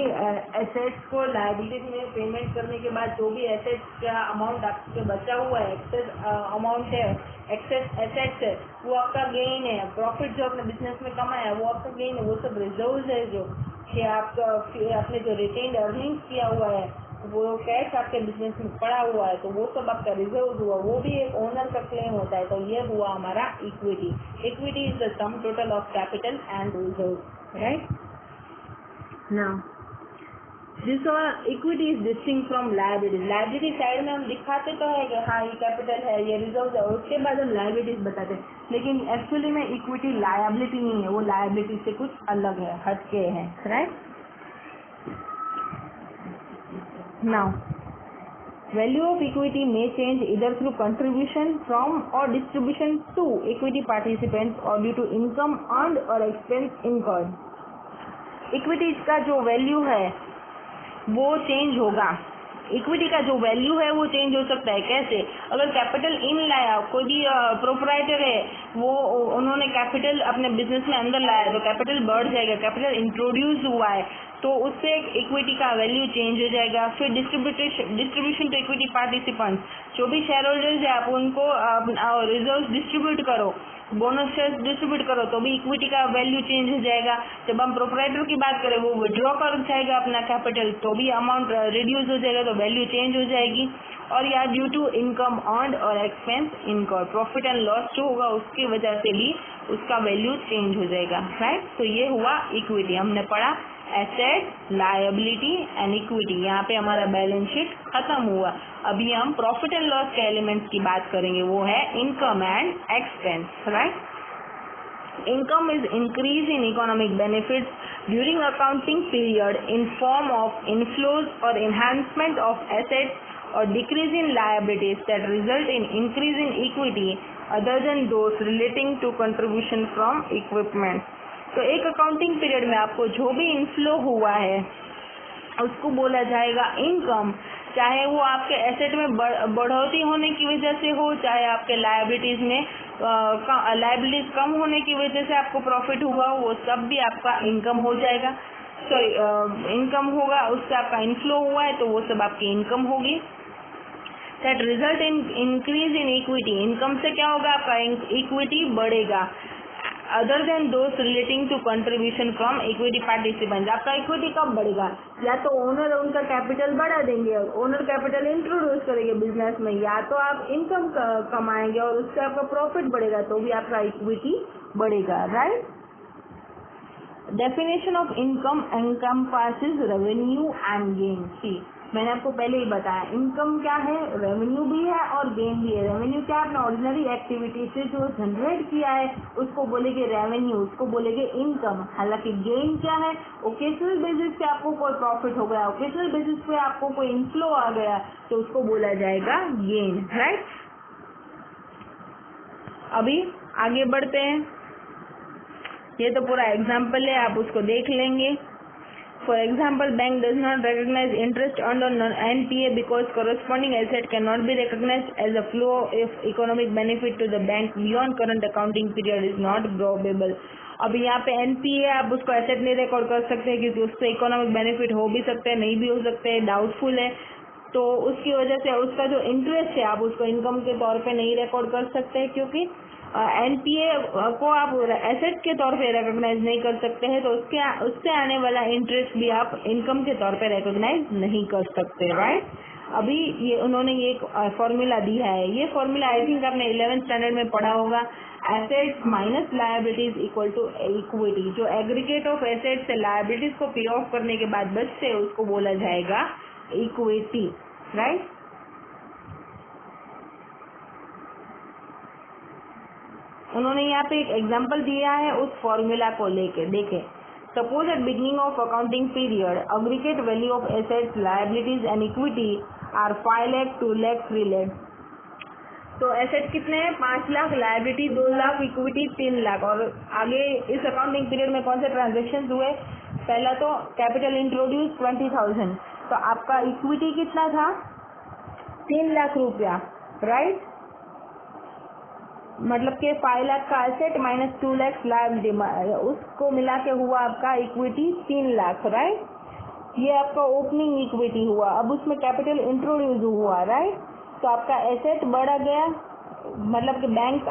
एसेट्स को लायबिलिटीज में पेमेंट करने के बाद जो भी एसेट्स का अमाउंट आपके बचा हुआ है, एक्सेस अमाउंट है, एक्सेस एसेट्स है, वो आपका गेन है। प्रॉफिट जो आपने बिजनेस में कमाया है वो आपका गेन है। वो सब रिजर्व है जो कि आपने जो रिटेन्ड अर्निंग्स किया हुआ है, वो कैश आपके बिजनेस में पड़ा हुआ है, तो वो सब आपका रिजर्व हुआ, वो भी एक ओनर का क्लेम होता है। तो ये हुआ हमारा equity. Equity is the sum total of capital and reserve, right. Now this equity is distinct from liabilities. Liability side में हम दिखाते तो है कि हाँ ये कैपिटल है, ये रिजर्व है, उसके बाद हम लायबिलिटीज बताते हैं, लेकिन एक्चुअली में इक्विटी लायबिलिटी नहीं है, वो लायबिलिटी से कुछ अलग है, हटके है, right. Now, value of equity may change either through contribution from or distribution to equity participants or due to income earned or expense incurred. Equity का जो वैल्यू है वो चेंज होगा। इक्विटी का जो वैल्यू है वो चेंज हो सकता है। कैसे? अगर कैपिटल इन लाया, कोई भी प्रोप्राइटर है, वो उन्होंने कैपिटल अपने बिजनेस में अंदर लाया, तो कैपिटल बढ़ जाएगा। कैपिटल इंट्रोड्यूस हुआ है तो उससे इक्विटी का वैल्यू चेंज हो जाएगा। फिर डिस्ट्रीब्यूशन टू इक्विटी पार्टिसिपेंट्स, जो भी शेयर होल्डर्स है आप उनको रिजर्व डिस्ट्रीब्यूट करो, बोनस शेयर डिस्ट्रीब्यूट करो, तो भी इक्विटी का वैल्यू चेंज हो जाएगा। जब हम प्रोप्राइटर की बात करें, वो विड्रॉ कर जाएगा अपना कैपिटल, तो भी अमाउंट रिड्यूस हो जाएगा, तो वैल्यू चेंज हो जाएगी। और या ड्यू टू इनकम अर्न्ड और expense incurred, profit and loss जो होगा उसकी वजह से भी उसका वैल्यू चेंज हो जाएगा, राइट। तो ये हुआ इक्विटी। हमने पढ़ा एसेट, लायबिलिटी एंड इक्विटी। यहाँ पे हमारा बैलेंस शीट खत्म हुआ। अभी हम प्रॉफिट एंड लॉस के एलिमेंट्स की बात करेंगे, वो है income and expense, right. Income is increase in economic benefits during accounting period in form of inflows और एनहांसमेंट ऑफ एसेट्स और decrease in liabilities that result in increase in equity other than those relating to contribution from equipment. तो एक अकाउंटिंग पीरियड में आपको जो भी इनफ्लो हुआ है उसको बोला जाएगा इनकम, चाहे वो आपके एसेट में बढ़ोतरी होने की वजह से हो, चाहे आपके लायबिलिटीज में लायबिलिटीज कम होने की वजह से आपको प्रॉफिट हुआ हो, वो सब भी आपका इनकम हो जाएगा। सॉरी, इनकम होगा, उससे आपका इनफ्लो हुआ है तो वो सब आपकी इनकम होगी। That result in increase in equity, income से क्या होगा, आपका इक्विटी बढ़ेगा। Other than those relating to contribution from equity participant, आपका इक्विटी कब बढ़ेगा? या तो ओनर उनका कैपिटल बढ़ा देंगे, ओनर कैपिटल इंट्रोड्यूस करेंगे बिजनेस में, या तो आप इनकम कमाएंगे और उससे आपका प्रॉफिट बढ़ेगा, तो भी आपका इक्विटी बढ़ेगा, right. Definition of income encompasses revenue and gain. See, मैंने आपको पहले ही बताया इनकम क्या है, रेवेन्यू भी है और गेन भी है। रेवेन्यू क्या है, अपना ऑर्डिनरी एक्टिविटी से जो जनरेट किया है उसको बोलेंगे रेवेन्यू, उसको बोलेंगे इनकम। हालांकि गेन क्या है, ओकेजनल बेसिस पे आपको कोई प्रॉफिट हो गया, ओकेजनल बेसिस पे आपको कोई इनफ्लो आ गया, तो उसको बोला जाएगा गेन, राइट। अभी आगे बढ़ते हैं। ये तो पूरा एग्जाम्पल है, आप उसको देख लेंगे। For example, bank does not recognize interest earned on NPA because corresponding asset cannot be recognized as a flow of economic benefit to the bank beyond current accounting period is not probable. अब यहाँ पे NPA आप उसको एसेट नहीं रिकॉर्ड कर सकते क्योंकि उससे इकोनॉमिक बेनिफिट हो भी सकते हैं, नहीं भी हो सकते हैं, डाउटफुल है। तो उसकी वजह से उसका जो इंटरेस्ट है आप उसको इनकम के तौर पे नहीं रिकॉर्ड कर सकते, क्योंकि एनपीए को आप एसेट के तौर पे रिकॉग्नाइज नहीं कर सकते हैं, तो उससे आने वाला इंटरेस्ट भी आप इनकम के तौर पे रिकॉग्नाइज नहीं कर सकते, राइट। अभी ये उन्होंने ये फॉर्मूला दिया है, ये फॉर्मूला आई थिंक आपने 11th स्टैंडर्ड में पढ़ा होगा। Assets minus liabilities equal to equity. जो एग्रीगेट ऑफ एसेट्स से लायबिलिटीज को पे ऑफ करने के बाद बचते उसको बोला जाएगा इक्विटी, राइट। उन्होंने यहाँ पे एक एग्जाम्पल दिया है उस फॉर्मूला को लेके, देखें। Suppose at beginning of accounting period aggregate value of assets, liabilities and equity are 5 lakh, 2 lakh, 3 lakh. तो एसेट कितने हैं? 5 लाख, लायबिलिटी 2 लाख, इक्विटी 3 लाख। और आगे इस अकाउंटिंग पीरियड में कौन से ट्रांजेक्शन हुए? पहला तो कैपिटल इंट्रोड्यूस 20,000, तो आपका इक्विटी कितना था 3 लाख रुपया, राइट। मतलब कि 5 लाख का एसेट माइनस 2 लाख लायबिलिटी, उसको मिला के हुआ आपका इक्विटी 3 लाख, राइट। ये आपका ओपनिंग इक्विटी हुआ। अब उसमें कैपिटल इंट्रोड्यूस हुआ, राइट। तो आपका एसेट बढ़ा गया, मतलब कि बैंक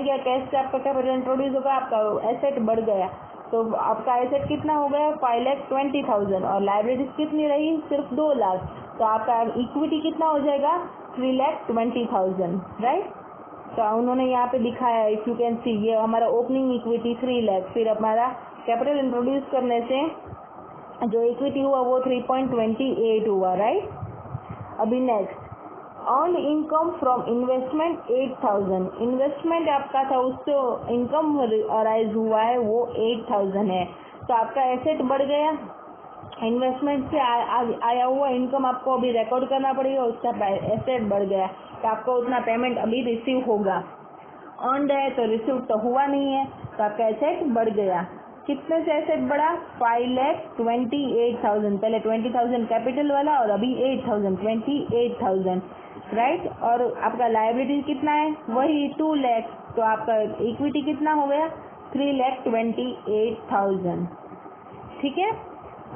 या कैश से आपका कैपिटल इंट्रोड्यूस होगा, आपका एसेट बढ़ गया। तो आपका एसेट कितना हो गया 5,20,000 और लायबिलिटीज कितनी रही सिर्फ 2 लाख। तो आपका इक्विटी कितना हो जाएगा 3,20,000, राइट। तो उन्होंने यहाँ पे दिखाया, इफ यू कैन सी, ये हमारा ओपनिंग इक्विटी 3 लाख, फिर हमारा कैपिटल इंट्रोड्यूस करने से जो इक्विटी हुआ वो 3.28 हुआ, राइट। अभी next, earn income from investment 8,000। Investment आपका था, उससे इनकम अराइज हुआ है वो 8,000 है। तो आपका एसेट बढ़ गया, इन्वेस्टमेंट से आया हुआ इनकम आपको अभी रिकॉर्ड करना पड़ेगा, उसका एसेट बढ़ गया तो आपको उतना पेमेंट अभी रिसीव होगा। अर्नड है तो रिसीव तो हुआ नहीं है, तो आपका एसेट बढ़ गया। कितने से एसेट बढ़ा 5,28,000। पहले 20,000 कैपिटल वाला और अभी 8,000, 28,000, राइट। और आपका लायबिलिटी कितना है वही 2 लाख। तो आपका इक्विटी कितना हो गया 3,28,000, ठीक है।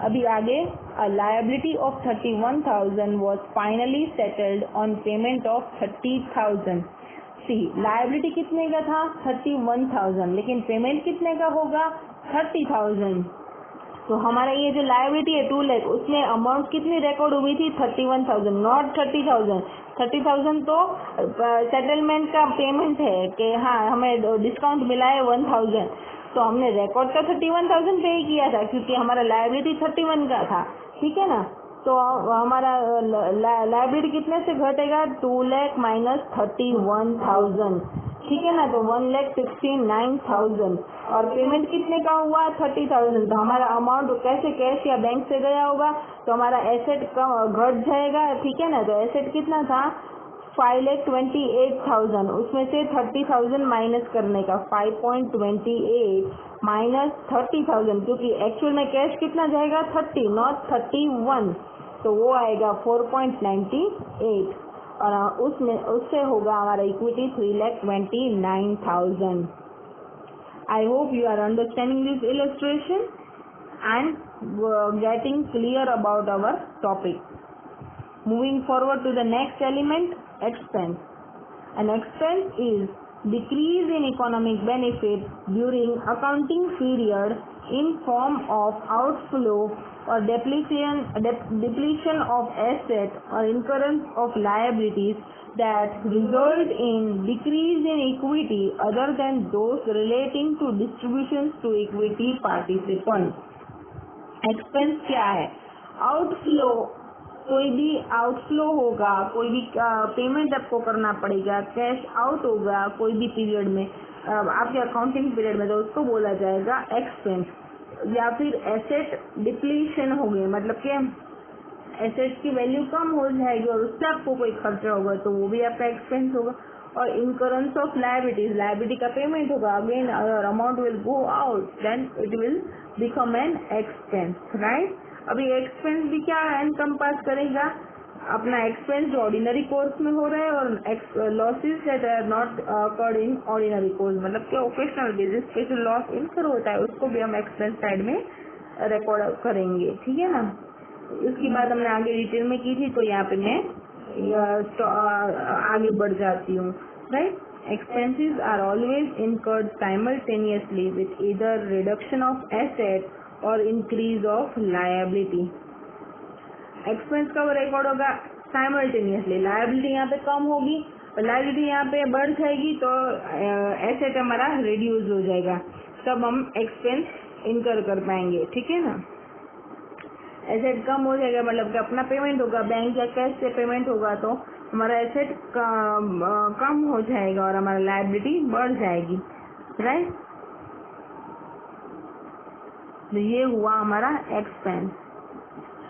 अभी आगे, a liability of 31,000 was finally settled on payment of 30,000। See liability कितने का था 31,000, लेकिन पेमेंट कितने का होगा 30,000। तो हमारा ये जो लायबिलिटी है 2 लाख, उसमें अमाउंट कितनी रिकॉर्ड हुई थी 31,000, नॉट 30,000। 30,000 तो सेटलमेंट का पेमेंट है कि हाँ हमें डिस्काउंट मिला है 1,000। तो हमने रिकॉर्ड का 31,000 पे ही किया था क्योंकि हमारा लायबिलिटी 31 का था, ठीक है ना। तो हमारा लायबिलिटी कितने से घटेगा 2 लाख माइनस 31,000, ठीक है ना। तो 1,69,000 और पेमेंट कितने का हुआ 30,000। तो हमारा अमाउंट कैसे कैश या बैंक से गया होगा, तो हमारा एसेट घट जाएगा, ठीक है ना। तो एसेट कितना था 5,28,000, उसमें से 30,000 माइनस करने का 5.28 माइनस 30,000, क्योंकि एक्चुअल में कैश कितना जाएगा 30 नॉट 31, तो वो आएगा 4.98 और उससे होगा हमारा equity 3,29,000। I hope you are understanding this illustration and getting clear about our topic. Moving forward to the next element, expense. An expense is decrease in economic benefit during accounting period in form of outflow or depletion of asset or incurrence of liabilities that result in decrease in equity other than those relating to distributions to equity participants. Expense क्या है आउटफ्लो, कोई भी आउटफ्लो होगा, कोई भी पेमेंट आपको करना पड़ेगा, कैश आउट होगा कोई भी पीरियड में आपके अकाउंटिंग पीरियड में, तो उसको बोला जाएगा एक्सपेंस। या फिर एसेट डिप्लीशन हो गए, मतलब कि एसेट की वैल्यू कम हो जाएगी और उससे आपको कोई खर्चा होगा तो वो भी आपका एक्सपेंस होगा। और इनकरेंस ऑफ लायबिलिटीज, लायबिलिटी का पेमेंट होगा, अगेन अगर amount will go out then it will become an expense, right. अभी एक्सपेंस भी क्या एनकम्पास करेगा, अपना एक्सपेंस जो ऑर्डिनरी कोर्स में हो रहा है और losses that are not occurred in ordinary course, मतलब कि ओकेशनल बेसिस पे जो लॉस इनकर होता है उसको भी हम एक्सपेंस साइड में रिकॉर्ड करेंगे, ठीक है ना। उसकी बात हमने आगे डिटेल में की थी, तो यहाँ पे मैं आगे बढ़ जाती हूँ, right. Expenses are always incurred simultaneously with either reduction of asset or increase of liability. Expense कब रिकॉर्ड होगा साइमल्टेनियसली, लायबिलिटी यहाँ पे कम होगी, लायबिलिटी यहाँ पे बढ़ जाएगी तो एसेट हमारा रिड्यूस हो जाएगा, तब हम एक्सपेंस इनकर कर पाएंगे, ठीक है ना। एसेट कम हो जाएगा मतलब कि अपना पेमेंट होगा, बैंक या कैश से पेमेंट होगा तो हमारा एसेट कम हो जाएगा और हमारा लायबिलिटी बढ़ जाएगी, राइट। तो ये हुआ हमारा expense.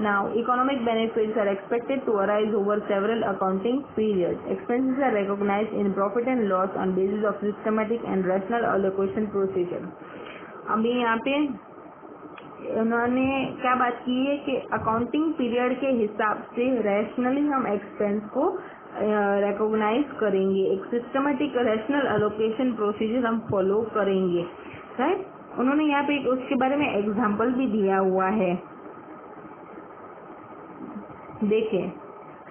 Now economic benefits are expected to arise over several accounting period. Expenses are recognised in profit and loss on basis of systematic and rational allocation procedure. अभी यहाँ पे उन्होंने क्या बात की है कि अकाउंटिंग पीरियड के हिसाब से रैशनली हम एक्सपेंस को रिकॉग्नाइज करेंगे, एक सिस्टमेटिक रैशनल एलोकेशन प्रोसीजर हम फॉलो करेंगे, राइट। उन्होंने यहाँ पे उसके बारे में एग्जाम्पल भी दिया हुआ है, देखिए,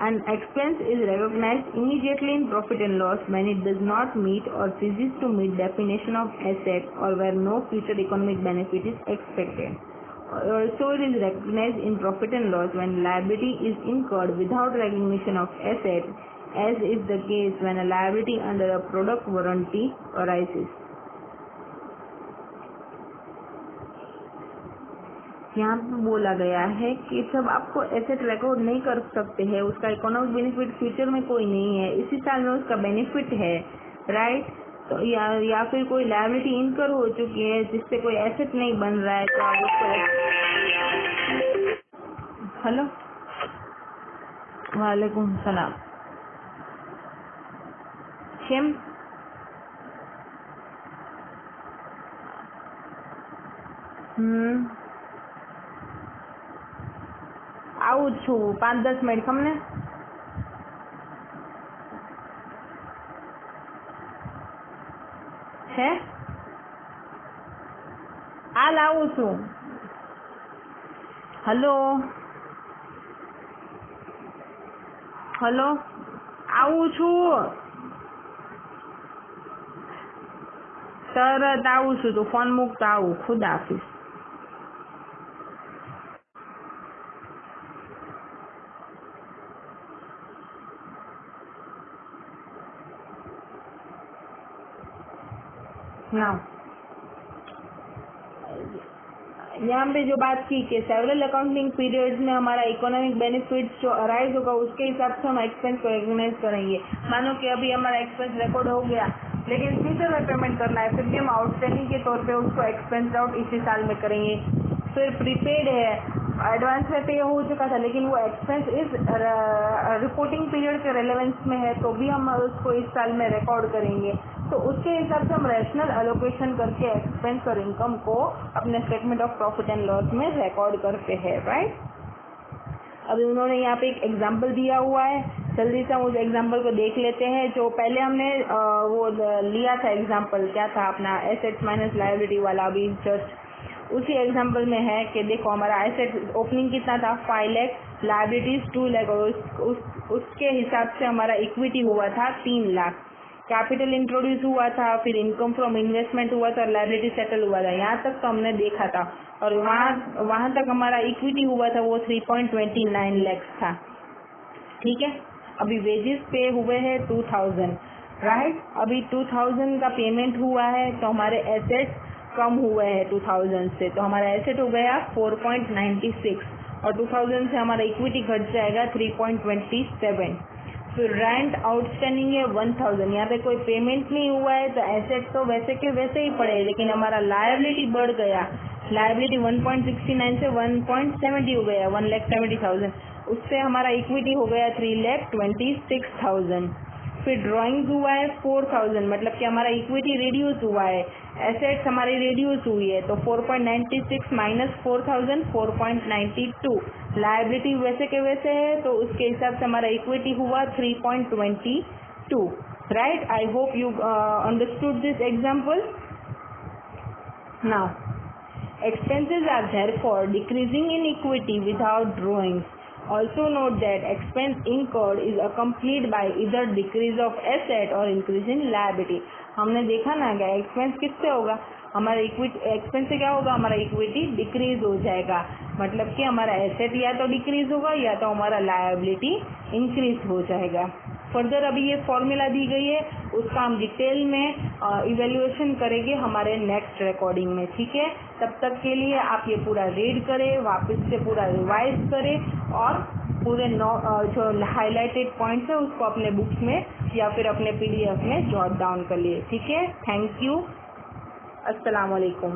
an expense is recognized immediately in profit and loss when it does not meet or ceases to meet definition of asset or where no future economic benefit is expected. Also, it is recognized in profit and loss when liability is incurred without recognition of asset, as is the case when a liability under a product warranty arises. यहाँ पे बोला गया है कि जब आपको एसेट रिकॉर्ड नहीं कर सकते हैं, उसका इकोनॉमिक बेनिफिट फ्यूचर में कोई नहीं है, इसी साल में उसका बेनिफिट है, राइट, तो या फिर कोई लायबिलिटी इनकर हो चुकी है जिससे कोई एसेट नहीं बन रहा है, तो आप उसको हेलो वालेकुम सलाम शेम આવું છું 5-10 મિનિટ તમને છે આ લાવું છું હલો હલો આવું છું તરત આવું છું તો ફોન મૂકતા આવું ખુદ હાફિઝ ना। यहाँ पे जो बात की कि सेवरल अकाउंटिंग पीरियड्स में हमारा इकोनॉमिक बेनिफिट्स जो अराइज होगा उसके हिसाब से हम एक्सपेंस को रिकॉग्नाइज करेंगे। मानो कि अभी हमारा एक्सपेंस रिकॉर्ड हो गया लेकिन फ्यूचर में पेमेंट करना है, फिर भी हम आउटस्टैंडिंग के तौर पे उसको एक्सपेंस आउट इसी साल में करेंगे। फिर प्रीपेड है, एडवांस में पे हो चुका था लेकिन वो एक्सपेंस इस रिपोर्टिंग पीरियड के रेलेवेंस में है तो भी हम उसको इस साल में रिकॉर्ड करेंगे। तो उसके हिसाब से हम रैशनल एलोकेशन करके एक्सपेंस और इनकम को अपने statement of profit and loss में रिकॉर्ड करते हैं, राइट। अभी उन्होंने यहाँ पे एक एग्जाम्पल दिया हुआ है, जल्दी से हम उस एग्जाम्पल को देख लेते हैं। जो पहले हमने वो लिया था एग्जाम्पल, क्या था अपना एसेट्स माइनस लायबिलिटी वाला, अभी जस्ट उसी एग्जाम्पल में है कि देखो हमारा एसेट ओपनिंग कितना था 5 लाख, लायबिलिटीज 2 लाख और उसके हिसाब से हमारा इक्विटी हुआ था 3 लाख, कैपिटल इंट्रोड्यूस हुआ था, फिर इनकम फ्रॉम इन्वेस्टमेंट हुआ था, लायबिलिटी सेटल हुआ था। यहाँ तक तो हमने देखा था और वहाँ तक हमारा इक्विटी हुआ था वो 3.29 लाख था, ठीक है। अभी वेजेस पे हुए हैं 2000, राइट। अभी 2000 का पेमेंट हुआ है तो हमारे एसेट कम हुए हैं 2000 से, तो हमारा एसेट हो गया 4.96 और 2000 से हमारा इक्विटी घट जाएगा 3.27। फिर रेंट आउटस्टैंडिंग है 1000, यहाँ पे कोई पेमेंट नहीं हुआ है तो एसेट तो वैसे के वैसे ही पड़े, लेकिन हमारा लायबिलिटी बढ़ गया, लायबिलिटी 1.69 से 1.70 हो गया 1,70,000, उससे हमारा इक्विटी हो गया 3,26,000। फिर ड्राइंग्स हुआ है 4000, मतलब कि हमारा इक्विटी रिड्यूस हुआ है, एसेट्स हमारी रिड्यूस हुई है, तो 4.96 माइनस 4000 4.92, लायबिलिटी वैसे के वैसे है तो उसके हिसाब से हमारा इक्विटी हुआ 3.22, right. I hope you understood this example. Now expenses are therefore decreasing in equity without drawings. Also note that expense incurred is accompanied by either decrease of asset or increase in liability. हमने देखा ना क्या एक्सपेंस किससे होगा, हमारा इक्विटी, एक्सपेंस से क्या होगा, हमारा इक्विटी डिक्रीज हो जाएगा, मतलब कि हमारा एसेट या तो डिक्रीज होगा या तो हमारा लायबिलिटी इंक्रीज हो जाएगा। फर्दर अभी ये फॉर्मूला दी गई है, उसका हम डिटेल में इवेल्युएशन करेंगे हमारे नेक्स्ट रिकॉर्डिंग में, ठीक है। तब तक के लिए आप ये पूरा रीड करें, वापस से पूरा रिवाइज करें और पूरे जो हाईलाइटेड पॉइंट्स है उसको अपने बुक्स में या फिर अपने PDF में जॉट डाउन कर लिए, ठीक है। थैंक यू, अस्सलाम वालेकुम।